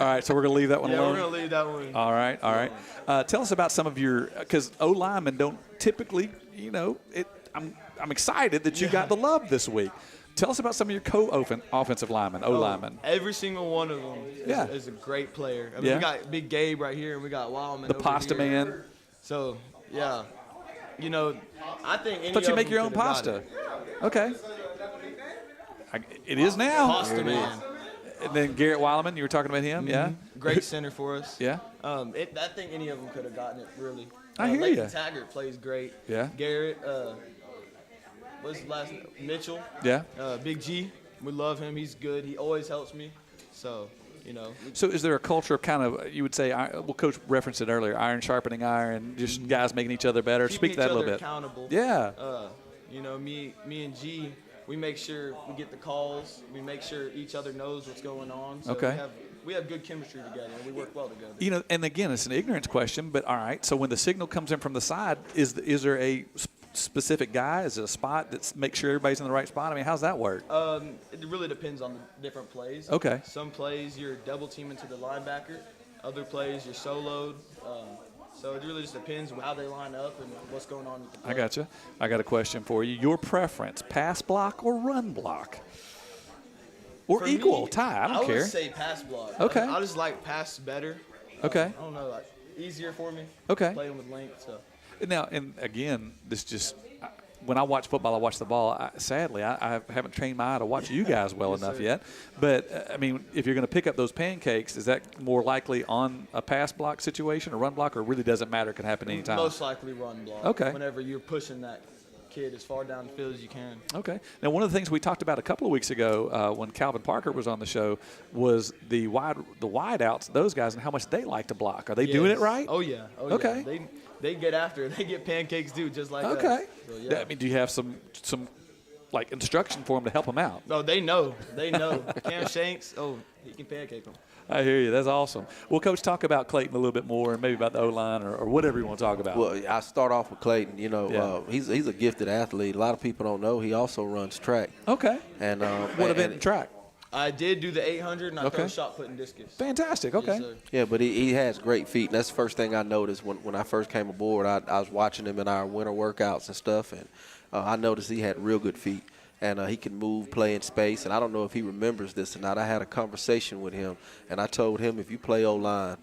All right, so we're going to leave that one alone? We're going to leave that one. All right. Tell us about some of your – because O-linemen don't typically, I'm excited that you got the love this week. Tell us about some of your co-offensive linemen, O-linemen. Every single one of them is a great player. I mean, we got Big Gabe right here, and we got Wildman the pasta here. man. So, yeah. I think any Thought you of make them your own could've got pasta. it. Okay. It is now. Pasta man. And then Garrett Wildman, you were talking about him, yeah? Great center for us. Yeah. I think any of them could have gotten it, really. I hear Leighton you. Taggart plays great. Yeah. Garrett, what's his last name? Mitchell. Yeah. Big G. We love him. He's good. He always helps me. So, So is there a culture of kind of, you would say, Coach referenced it earlier, iron sharpening iron, just guys making each other better? Keeping Speak to that a little bit. Accountable. Yeah. Me and G, we make sure we get the calls. We make sure each other knows what's going on. So okay. We have good chemistry together, and we work well together. And again, it's an ignorance question, but all right. So when the signal comes in from the side, is there a specific guy? Is it a spot that makes sure everybody's in the right spot? I mean, how's that work? It really depends on the different plays. Okay. Some plays you're double teaming to the linebacker. Other plays you're soloed. So it really just depends how they line up and what's going on. I got you. I got a question for you. Your preference, pass block or run block? Or For equal, me, tie, I don't care. I would say pass block. Okay. I just like pass better. Okay. I don't know, like easier for me. Okay. Playing with length, so. Now, and again, this just when I watch football, I watch the ball. Sadly, I haven't trained my eye to watch you guys well enough yet. But, I mean, if you're going to pick up those pancakes, is that more likely on a pass block situation or run block, or really doesn't matter? It can happen anytime? Most likely run block. Okay. Whenever you're pushing that kid as far down the field as you can. Okay. Now, one of the things we talked about a couple of weeks ago when Calvin Parker was on the show was the wide outs, those guys, and how much they like to block. Are they doing it right? Oh, yeah. Okay. Yeah. They get after it. They get pancakes, too, just like that. Okay. So, yeah. I mean, do you have some like instruction for them to help them out? Oh, they know. They know. Cam Shanks, he can pancake them. I hear you. That's awesome. Well, Coach, talk about Clayton a little bit more, and maybe about the O-line or whatever you want to talk about. Well, I start off with Clayton. He's a gifted athlete. A lot of people don't know he also runs track. Okay. And what event in track? I did do the 800, and I throw shot put and discus. Fantastic. Okay. Yes, yeah, but he has great feet. And that's the first thing I noticed when I first came aboard. I was watching him in our winter workouts and stuff, and I noticed he had real good feet. And he can move, play in space. And I don't know if he remembers this or not. I had a conversation with him, and I told him if you play O-line,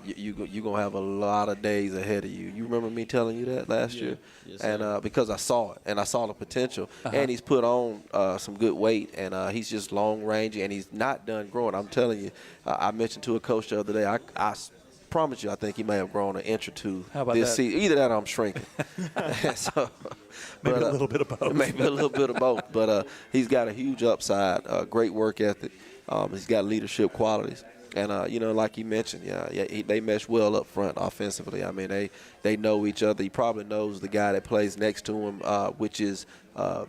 you're going to have a lot of days ahead of you. You remember me telling you that last year? Yes, and because I saw it, and I saw the potential. And he's put on some good weight, and he's just long-ranging, and he's not done growing. I'm telling you, I mentioned to a coach the other day, I promise you, I think he may have grown an inch or two this season. Either that or I'm shrinking. Maybe a little bit of both. Maybe a little bit of both. But he's got a huge upside, great work ethic. He's got leadership qualities. And, like you mentioned, they mesh well up front offensively. I mean, they know each other. He probably knows the guy that plays next to him, which is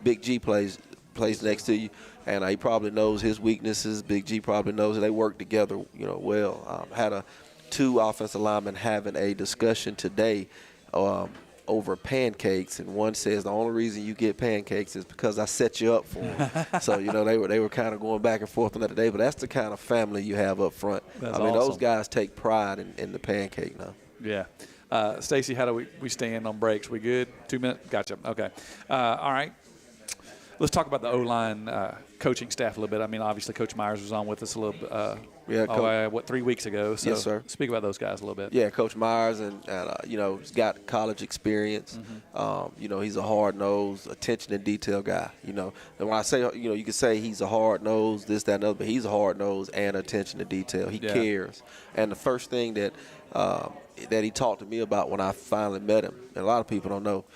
Big G plays next to you. And he probably knows his weaknesses. Big G probably knows it. They work together, well. Had two offensive linemen having a discussion today over pancakes, and one says the only reason you get pancakes is because I set you up for them. So they were kind of going back and forth on that today. But that's the kind of family you have up front. That's awesome. awesome. Those guys take pride in the pancake now. Yeah. Stacy, how do we stand on breaks? We good? 2 minutes? Gotcha. Okay. All right. Let's talk about the O-line coaching staff a little bit. I mean, obviously, Coach Myers was on with us a little bit, 3 weeks ago? So yes, sir. Speak about those guys a little bit. Yeah, Coach Myers, and he's got college experience. Mm-hmm. He's a hard-nosed, attention and detail guy. And when I say, you can say he's a hard-nosed, this, that, and other, but he's a hard-nosed and attention to detail. He cares. And the first thing that he talked to me about when I finally met him, and a lot of people don't know,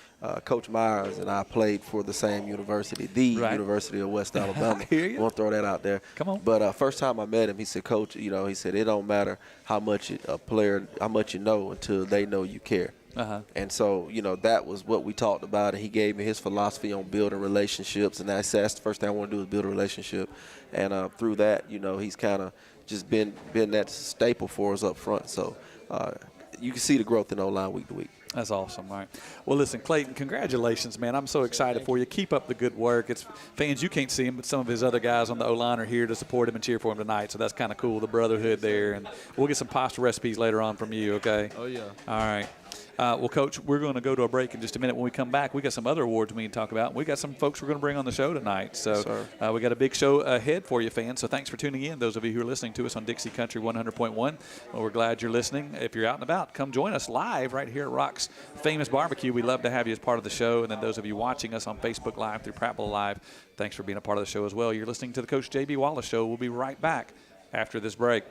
Coach Myers and I played for the same university, University of West Alabama. I want to throw that out there. Come on. But first time I met him, he said, Coach, he said, it don't matter how much a player, how much you know until they know you care. And so, that was what we talked about, and he gave me his philosophy on building relationships, and I said that's the first thing I want to do is build a relationship. And through that, he's kind of just been that staple for us up front. So you can see the growth in O-line week to week. That's awesome. All right. Well, listen, Clayton, congratulations, man. I'm so excited for you. Keep up the good work. It's fans, you can't see him, but some of his other guys on the O-line are here to support him and cheer for him tonight. So that's kind of cool, the brotherhood there. And we'll get some pasta recipes later on from you, okay? Oh, yeah. All right. Well, Coach, we're going to go to a break in just a minute. When we come back, we got some other awards we need to talk about. We got some folks we're going to bring on the show tonight. So we got a big show ahead for you, fans. So thanks for tuning in, those of you who are listening to us on Dixie Country 100.1. Well, we're glad you're listening. If you're out and about, come join us live right here at Rock's Famous Barbecue. We'd love to have you as part of the show. And then those of you watching us on Facebook Live through Prattville Live, thanks for being a part of the show as well. You're listening to the Coach J.B. Wallace Show. We'll be right back after this break.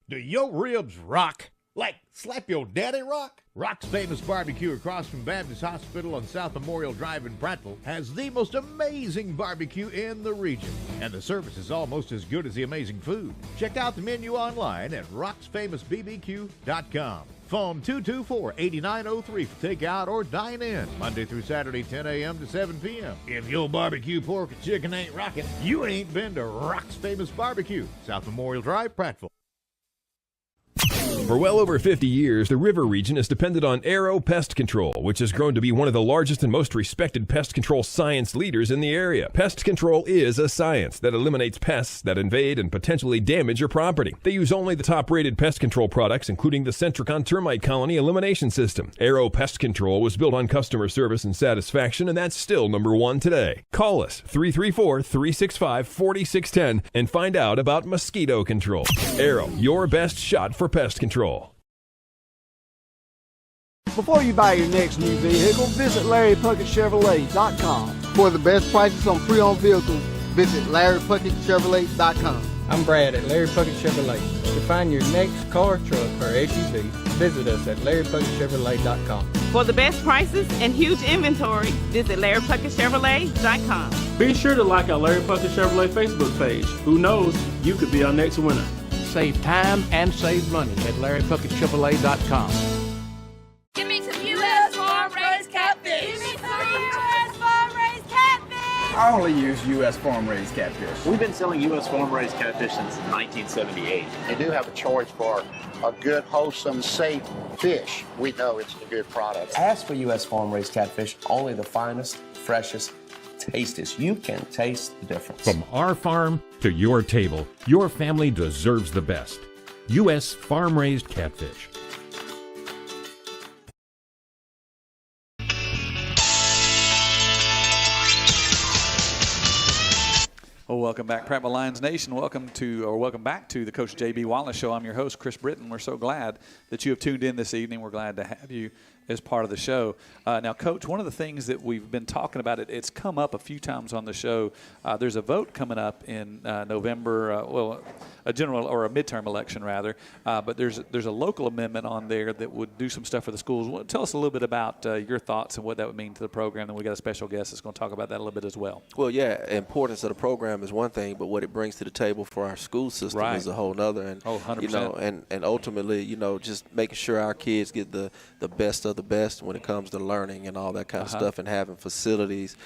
Do your ribs rock? Like slap your daddy rock? Rock's Famous Barbecue across from Baptist Hospital on South Memorial Drive in Prattville has the most amazing barbecue in the region. And the service is almost as good as the amazing food. Check out the menu online at rocksfamousbbq.com. Phone 224-8903 for takeout or dine in. Monday through Saturday, 10 a.m. to 7 p.m. If your barbecue pork and chicken ain't rocking, you ain't been to Rock's Famous Barbecue, South Memorial Drive, Prattville. For well over 50 years, the river region has depended on Aero Pest Control, which has grown to be one of the largest and most respected pest control science leaders in the area. Pest control is a science that eliminates pests that invade and potentially damage your property. They use only the top-rated pest control products, including the Centricon Termite Colony Elimination System. Aero Pest Control was built on customer service and satisfaction, and that's still number one today. Call us, 334-365-4610, and find out about mosquito control. Aero, your best shot for pest control. Before you buy your next new vehicle, visit LarryPuckettChevrolet.com. For the best prices on pre-owned vehicles, visit LarryPuckettChevrolet.com. I'm Brad at Larry Puckett Chevrolet. To find your next car, truck, or SUV, visit us at LarryPuckettChevrolet.com. For the best prices and huge inventory, visit LarryPuckettChevrolet.com. Be sure to like our Larry Puckett Chevrolet Facebook page. Who knows, you could be our next winner. Save time and save money at LarryPuckettChevrolet.com. Give me some U.S. farm-raised catfish. Give me some U.S. farm-raised catfish. I only use U.S. farm-raised catfish. We've been selling U.S. farm-raised catfish since 1978. They do have a choice for a good, wholesome, safe fish. We know it's a good product. Ask for U.S. farm-raised catfish, only the finest, freshest, tastiest. You can taste the difference. From our farm to your table, your family deserves the best. U.S. farm-raised catfish. Well, welcome back, Prattville Lions Nation. Welcome back to the Coach J.B. Wallace Show. I'm your host, Chris Britton. We're so glad that you have tuned in this evening. We're glad to have you as part of the show. Now, Coach, one of the things that we've been talking about, it's come up a few times on the show. There's a vote coming up in November, a general or a midterm election rather, but there's a local amendment on there that would do some stuff for the schools. Well, tell us a little bit about your thoughts and what that would mean to the program. And we got a special guest that's going to talk about that a little bit as well. Well, yeah, importance of the program is one thing, but what it brings to the table for our school system is a whole nother. And 100%. You know, and ultimately, you know, just making sure our kids get the best of the best when it comes to learning and all that kind of stuff, and having facilities,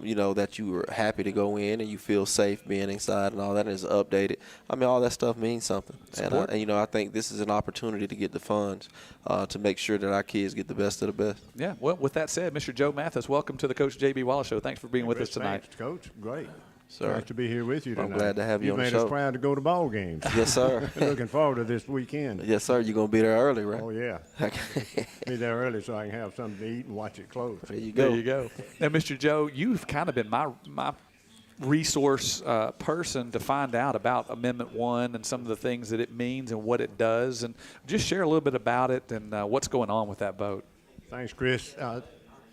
you know, that you are happy to go in and you feel safe being inside and all that is updated. I mean, all that stuff means something. And you know, I think this is an opportunity to get the funds to make sure that our kids get the best of the best. Yeah. Well, with that said, Mr. Joe Mathis, welcome to the Coach J.B. Wallace Show. Thanks for being with us tonight. Thanks, Coach. Great. Sir. Nice to be here with you tonight. I'm glad to have you on the show. You made us proud to go to ball games. Yes, sir. Looking forward to this weekend. Yes, sir. You're going to be there early, right? Oh, yeah. Be there early so I can have something to eat and watch it close. There you go. There you go. Now, Mr. Joe, you've kind of been my resource person to find out about Amendment 1 and some of the things that it means and what it does. And just share a little bit about it and what's going on with that vote. Thanks, Chris.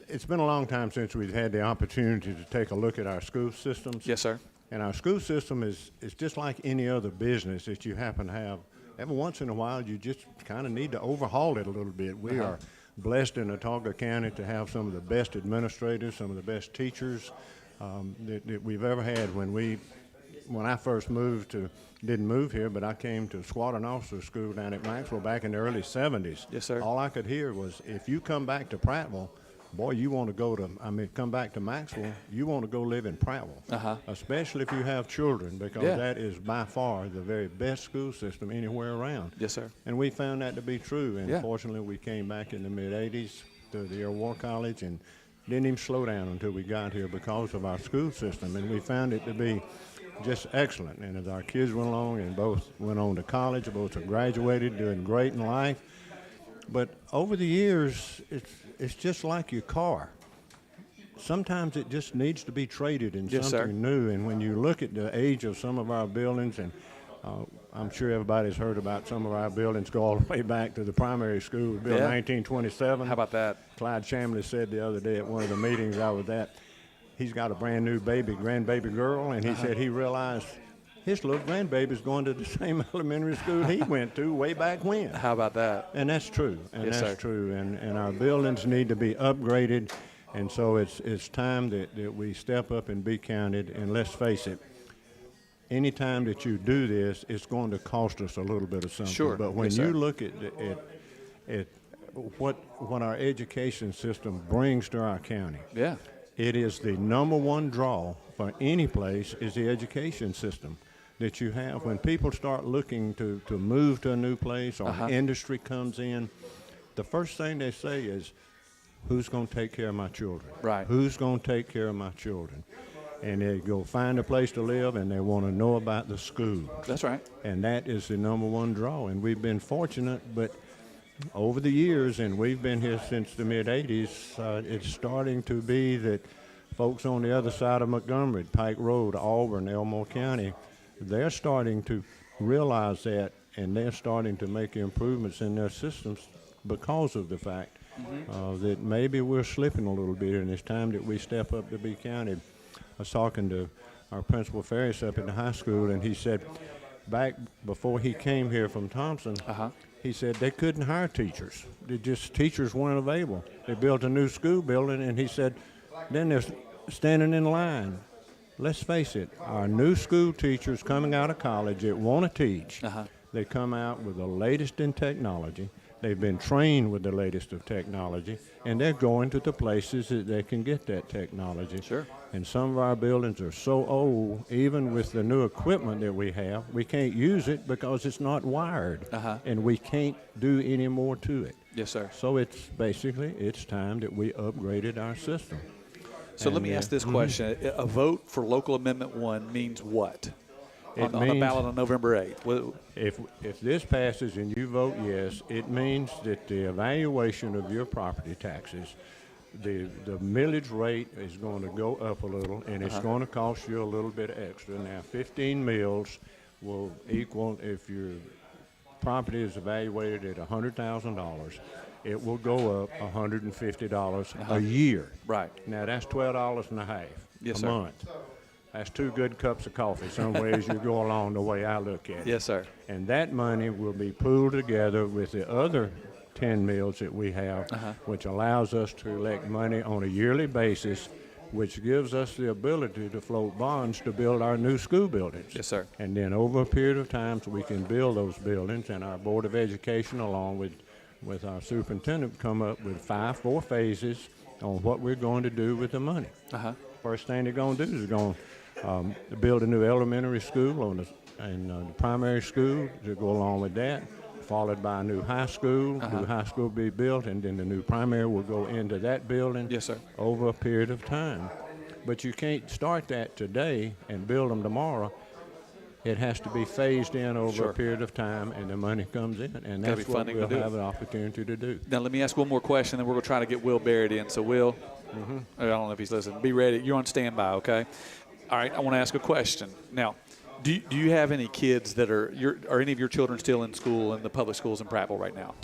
It's been a long time since we've had the opportunity to take a look at our school systems. Yes, sir. And our school system is just like any other business that you happen to have. Every once in a while, you just kind of need to overhaul it a little bit. We are blessed in Autauga County to have some of the best administrators, some of the best teachers that we've ever had. When I first didn't move here, but I came to Squadron Officer School down at Maxwell back in the early 70s. Yes, sir. All I could hear was, if you come back to Prattville, boy, you want to go to, come back to Maxwell, you want to go live in Prattville, especially if you have children, because that is by far the very best school system anywhere around. Yes, sir. And we found that to be true, and fortunately we came back in the mid-'80s to the Air War College and didn't even slow down until we got here because of our school system, and we found it to be just excellent. And as our kids went along and both went on to college, both have graduated, doing great in life. But over the years, it's just like your car. Sometimes it just needs to be traded in something new. And when you look at the age of some of our buildings, and I'm sure everybody's heard about some of our buildings go all the way back to the primary school, built in 1927. How about that? Clyde Shamley said the other day at one of the meetings I was at, he's got a brand new grandbaby girl, and he said he realized his little grandbaby's going to the same elementary school he went to way back when. How about that? And that's true. And yes, that's sir. true. And our buildings need to be upgraded. And so it's time that we step up and be counted. And let's face it, any time that you do this, it's going to cost us a little bit of something. Sure. But when yes, you sir. look at what our education system brings to our county, it is the number one draw for any place is the education system that you have. When people start looking to move to a new place or industry comes in, the first thing they say is, who's going to take care of my children? Right. Who's going to take care of my children? And they go find a place to live, and they want to know about the school. That's right. And that is the number one draw. And we've been fortunate, but over the years, and we've been here since the mid-'80s, it's starting to be that folks on the other side of Montgomery, Pike Road, Auburn, Elmore County, they're starting to realize that, and they're starting to make improvements in their systems because of the fact that maybe we're slipping a little bit, and it's time that we step up to be counted. I was talking to our principal Ferris up at the high school, and he said back before he came here from Thompson, he said they couldn't hire teachers. Teachers weren't available. They built a new school building, and he said then they're standing in line. Let's face it, our new school teachers coming out of college that want to teach, they come out with the latest in technology. They've been trained with the latest of technology, and they're going to the places that they can get that technology. Sure. And some of our buildings are so old, even with the new equipment that we have, we can't use it because it's not wired, and we can't do any more to it. Yes, sir. So it's time that we upgraded our system. So let me ask this question. A vote for Local Amendment 1 means what? On the ballot on November 8th. If this passes and you vote yes, it means that the evaluation of your property taxes, the millage rate is going to go up a little, and it's going to cost you a little bit extra. Now, 15 mills will equal, if your property is evaluated at $100,000, it will go up $150 a year. Right. Now, that's $12.50 a month. That's 2 good cups of coffee some ways you go along the way I look at it. Yes, sir. And that money will be pooled together with the other 10 mills that we have, which allows us to elect money on a yearly basis, which gives us the ability to float bonds to build our new school buildings. Yes, sir. And then over a period of time, so we can build those buildings, and our Board of Education, along with our superintendent, come up with 4 phases on what we're going to do with the money. First thing they're going to do is going to build a new elementary school and the primary school to go along with that, followed by a new high school. New high school will be built, and then the new primary will go into that building. Yes, sir. Over a period of time. But you can't start that today and build them tomorrow. It has to be phased in over a period of time, and the money comes in, and that's what we'll have an opportunity to do. Now, let me ask one more question, then we're going to try to get Will Barrett in. So, Will, I don't know if he's listening. Be ready. You're on standby, okay? All right, I want to ask a question. Now, do you have any kids that are any of your children still in school in the public schools in Prattville right now?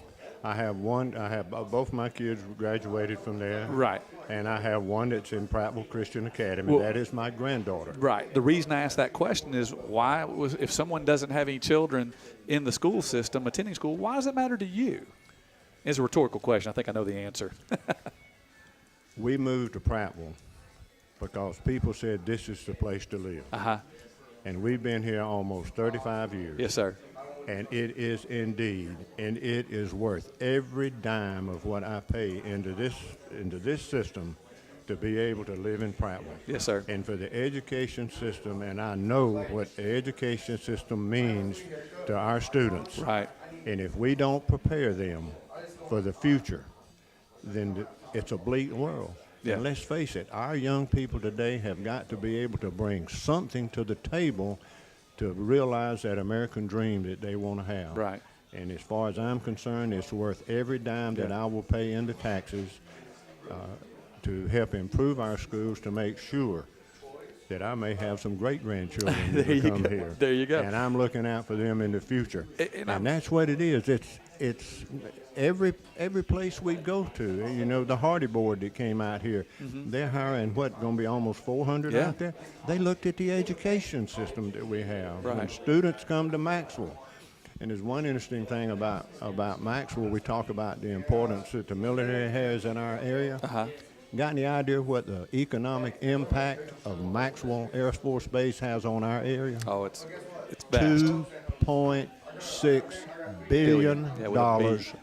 I have one. I have both my kids graduated from there. Right. And I have one that's in Prattville Christian Academy. That is my granddaughter. Right. The reason I asked that question is if someone doesn't have any children in the school system attending school, why does it matter to you? It's a rhetorical question. I think I know the answer. We moved to Prattville because people said this is the place to live. And we've been here almost 35 years. Yes, sir. And it is indeed, and it is worth every dime of what I pay into this system to be able to live in Prattville. Yes, sir. And for the education system, and I know what the education system means to our students. Right. And if we don't prepare them for the future, then it's a bleak world. Yeah. And let's face it, our young people today have got to be able to bring something to the table to realize that American dream that they want to have. Right. And as far as I'm concerned, it's worth every dime that I will pay into taxes to help improve our schools, to make sure that I may have some great grandchildren that come here. There you go. And I'm looking out for them in the future. And that's what it is. It's every place we go to. You know, the Hardy Board that came out here, they're hiring going to be almost 400 out there. They looked at the education system that we have. Right. When students come to Maxwell, and there's one interesting thing about Maxwell. We talk about the importance that the military has in our area. Got any idea what the economic impact of Maxwell Air Force Base has on our area? Oh, it's vast. $2.6 billion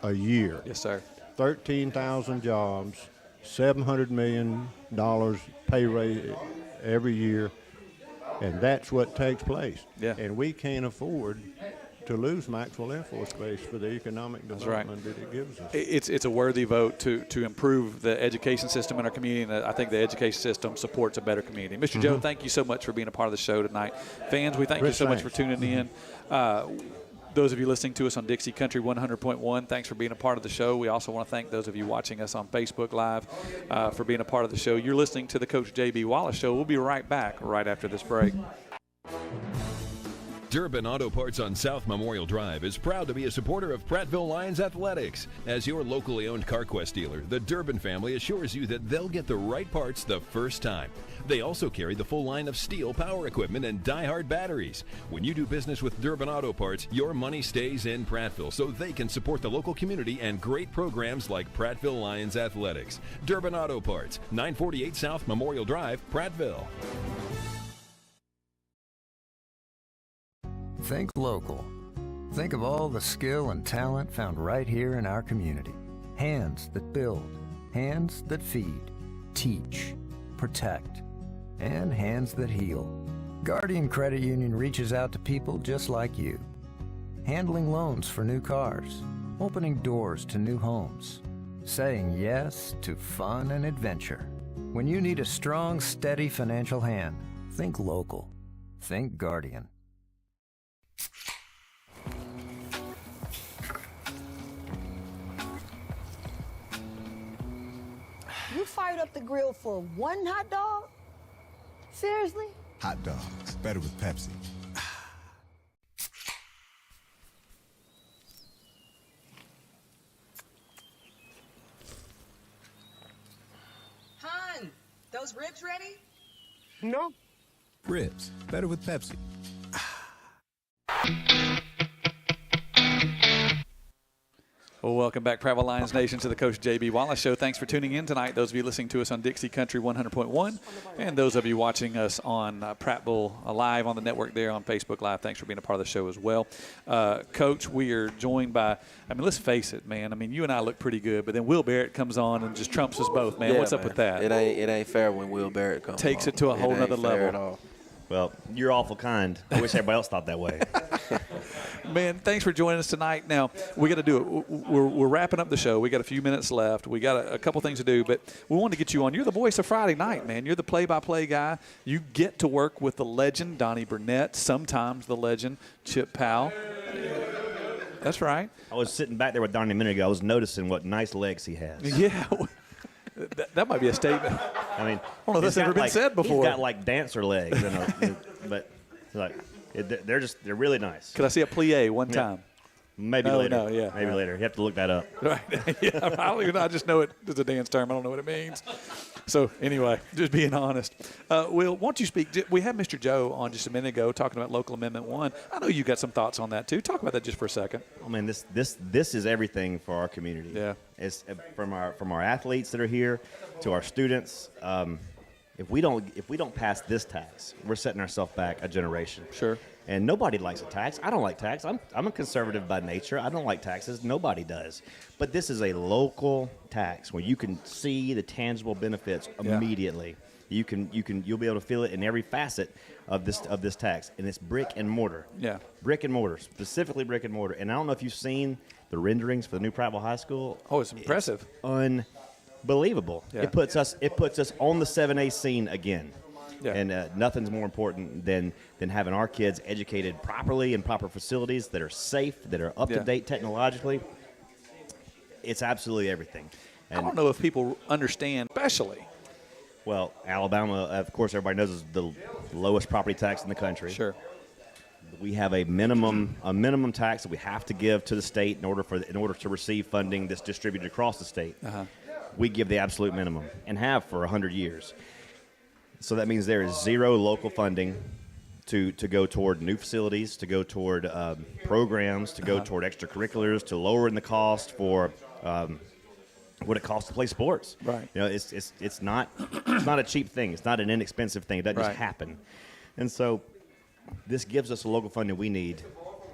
a year. Yes, sir. 13,000 jobs, $700 million pay raise every year, and that's what takes place. Yeah. And we can't afford to lose Maxwell Air Force Base for the economic development that it gives us. It's a worthy vote to improve the education system in our community, and I think the education system supports a better community. Mr. Joe, thank you so much for being a part of the show tonight. Fans, we thank you so much for tuning in. Those of you listening to us on Dixie Country 100.1, thanks for being a part of the show. We also want to thank those of you watching us on Facebook Live for being a part of the show. You're listening to the Coach J.B. Wallace Show. We'll be right back right after this break. Durbin Auto Parts on South Memorial Drive is proud to be a supporter of Prattville Lions Athletics. As your locally owned CarQuest dealer, the Durbin family assures you that they'll get the right parts the first time. They also carry the full line of steel power equipment and die-hard batteries. When you do business with Durbin Auto Parts, your money stays in Prattville so they can support the local community and great programs like Prattville Lions Athletics. Durbin Auto Parts, 948 South Memorial Drive, Prattville. Think local. Think of all the skill and talent found right here in our community. Hands that build, hands that feed, teach, protect, and hands that heal. Guardian Credit Union reaches out to people just like you. Handling loans for new cars, opening doors to new homes, saying yes to fun and adventure. When you need a strong, steady financial hand, think local. Think Guardian. You fired up the grill for one hot dog? Seriously? Hot dogs, better with Pepsi. Hun, those ribs ready? No. Ribs, better with Pepsi. Well, welcome back, Prattville Lions Nation, to the Coach J.B. Wallace Show. Thanks for tuning in tonight, those of you listening to us on Dixie Country 100.1, and those of you watching us on Prattville Live on the network there on Facebook Live. Thanks for being a part of the show as well. Coach, we are joined by, I mean, let's face it, man. I mean, you and I look pretty good, but then Will Barrett comes on and just trumps us both, man. Yeah, What's up with that? It ain't fair when Will Barrett comes Takes on. it to a whole nother level. At all. Well, you're awful kind. I wish everybody else thought that way. Man, thanks for joining us tonight. Now, we got to do it. We're wrapping up the show. We got a few minutes left. We got a couple things to do, but we want to get you on. You're the voice of Friday night, man. You're the play-by-play guy. You get to work with the legend, Donnie Burnett, sometimes the legend, Chip Powell. That's right. I was sitting back there with Donnie a minute ago. I was noticing what nice legs he has. Yeah. That might be a statement. I mean, I don't know if that's ever been said before. He's got like dancer legs, you know, but like they're really nice. Could I see a plie one time? Maybe later. No, yeah. Maybe later. You have to look that up. Right. Yeah, I don't even know. I just know it as a dance term. I don't know what it means. So anyway, just being honest. Will, why don't you speak? We had Mr. Joe on just a minute ago talking about Local Amendment 1. I know you got some thoughts on that too. Talk about that just for a second. I mean, this is everything for our community. Yeah. It's from our athletes that are here to our students. If we don't pass this tax, we're setting ourselves back a generation. Sure. And nobody likes a tax. I don't like tax. I'm a conservative by nature. I don't like taxes. Nobody does. But this is a local tax where you can see the tangible benefits immediately. You'll be able to feel it in every facet of this tax, and it's brick and mortar. Yeah, brick and mortar, specifically brick and mortar. And I don't know if you've seen the renderings for the new Prattville High School. Oh, it's impressive. It's unbelievable. Yeah. It puts us on the 7A scene again. Yeah. And nothing's more important than having our kids educated properly in proper facilities that are safe, that are up to date technologically. It's absolutely everything. And I don't know if people understand, especially. Well, Alabama, of course, everybody knows is the lowest property tax in the country. Sure. We have a minimum tax that we have to give to the state in order to receive funding that's distributed across the state. We give the absolute minimum and have for 100 years. So that means there is zero local funding to go toward new facilities, to go toward programs, to go toward extracurriculars, to lowering the cost for what it costs to play sports. Right. You know, it's not a cheap thing. It's not an inexpensive thing. It doesn't just happen. And so this gives us the local funding we need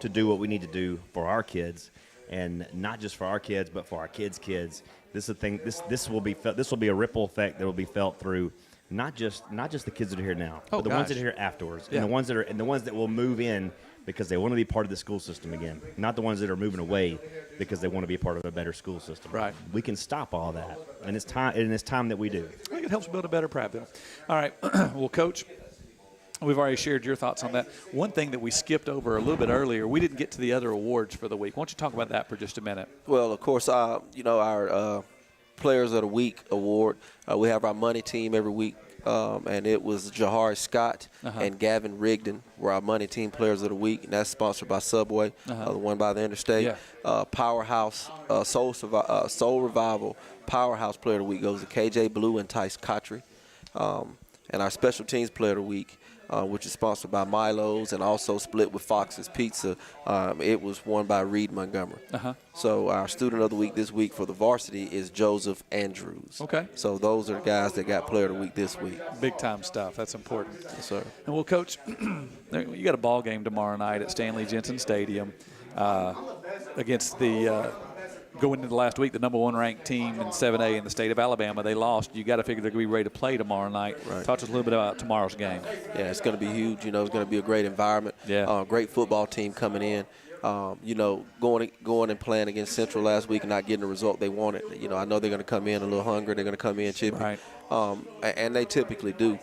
to do what we need to do for our kids, and not just for our kids, but for our kids' kids. This is a thing. This will be a ripple effect that will be felt through not just the kids that are here now, but the ones that are here afterwards, and the ones that will move in because they want to be part of the school system again, not the ones that are moving away because they want to be part of a better school system. Right. We can stop all that, and it's time that we do. I think it helps build a better Prattville. All right. Well, Coach, we've already shared your thoughts on that. One thing that we skipped over a little bit earlier, we didn't get to the other awards for the week. Why don't you talk about that for just a minute? Well, of course, our Players of the Week award. We have our money team every week, and it was Jahari Scott and Gavin Rigdon were our money team Players of the Week, and that's sponsored by Subway, the one by the Interstate. Powerhouse, Soul Revival, Powerhouse Player of the Week goes to KJ Blue and Tice Cotry. And our Special Teams Player of the Week, which is sponsored by Milo's and also split with Fox's Pizza, it was won by Reed Montgomery. So our Student of the Week this week for the varsity is Joseph Andrews. Okay. So those are the guys that got Player of the Week this week. Big time stuff. That's important. Yes, sir. And well, Coach, you got a ball game tomorrow night at Stanley Jensen Stadium against the going into last week, the number one ranked team in 7A in the state of Alabama. They lost. You got to figure they're going to be ready to play tomorrow night. Right. Talk to us a little bit about tomorrow's game. Yeah, it's going to be huge. You know, it's going to be a great environment. Yeah. Great football team coming in. You know, going and playing against Central last week and not getting the result they wanted. You know, I know they're going to come in a little hungry. They're going to come in chippy. Right. And they typically do.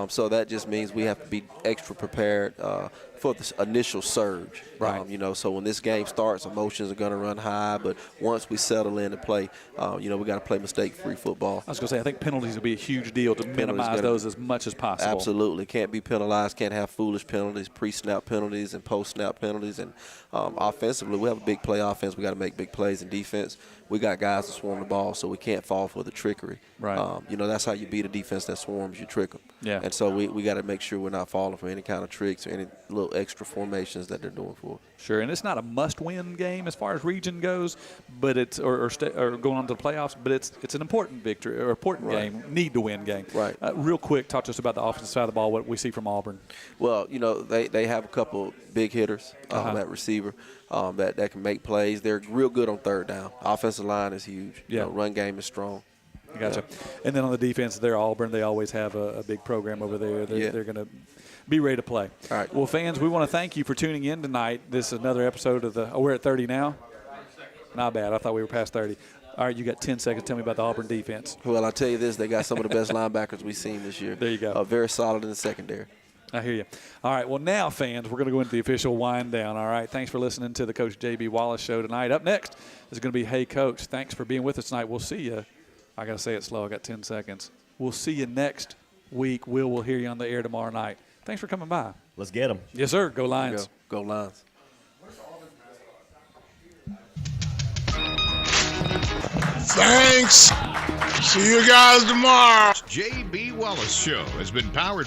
So that just means we have to be extra prepared for this initial surge. Right. You know, so when this game starts, emotions are going to run high. But once we settle in and play, you know, we got to play mistake-free football. I was going to say, I think penalties will be a huge deal to minimize those as much as possible. Absolutely. Can't be penalized. Can't have foolish penalties, pre-snap penalties, and post-snap penalties. And offensively, we have a big play offense. We got to make big plays in defense. We got guys that swarm the ball, so we can't fall for the trickery. Right. You know, that's how you beat a defense that swarms. You trick them. Yeah. And so we got to make sure we're not falling for any kind of tricks or any little extra formations that they're doing for us. Sure, and it's not a must-win game as far as region goes, but it's or going on to the playoffs. But it's an important victory or important game, need-to-win game. Right. Real quick, talk to us about the offensive side of the ball. What we see from Auburn. Well, you know, they have a couple big hitters at receiver that can make plays. They're real good on third down. Offensive line is huge. Yeah. You know, run game is strong. Gotcha. And then on the defense, they're Auburn. They always have a big program over there. They're going to be ready to play. All right. Well, fans, we want to thank you for tuning in tonight. This is another episode of we're at 30 now? Not bad. I thought we were past 30. All right, you got 10 seconds. Tell me about the Auburn defense. Well, I'll tell you this. They got some of the best linebackers we've seen this year. There you go. Very solid in the secondary. I hear you. All right, well, now, fans, we're going to go into the official wind down, all right? Thanks for listening to the Coach J.B. Wallace Show tonight. Up next is going to be Hey Coach. Thanks for being with us tonight. We'll see you. I got to say it slow. I got 10 seconds. We'll see you next week. We'll hear you on the air tomorrow night. Thanks for coming by. Let's get them. Yes, sir. Go Lions. Go Lions. Thanks. See you guys tomorrow. J.B. Wallace Show has been powered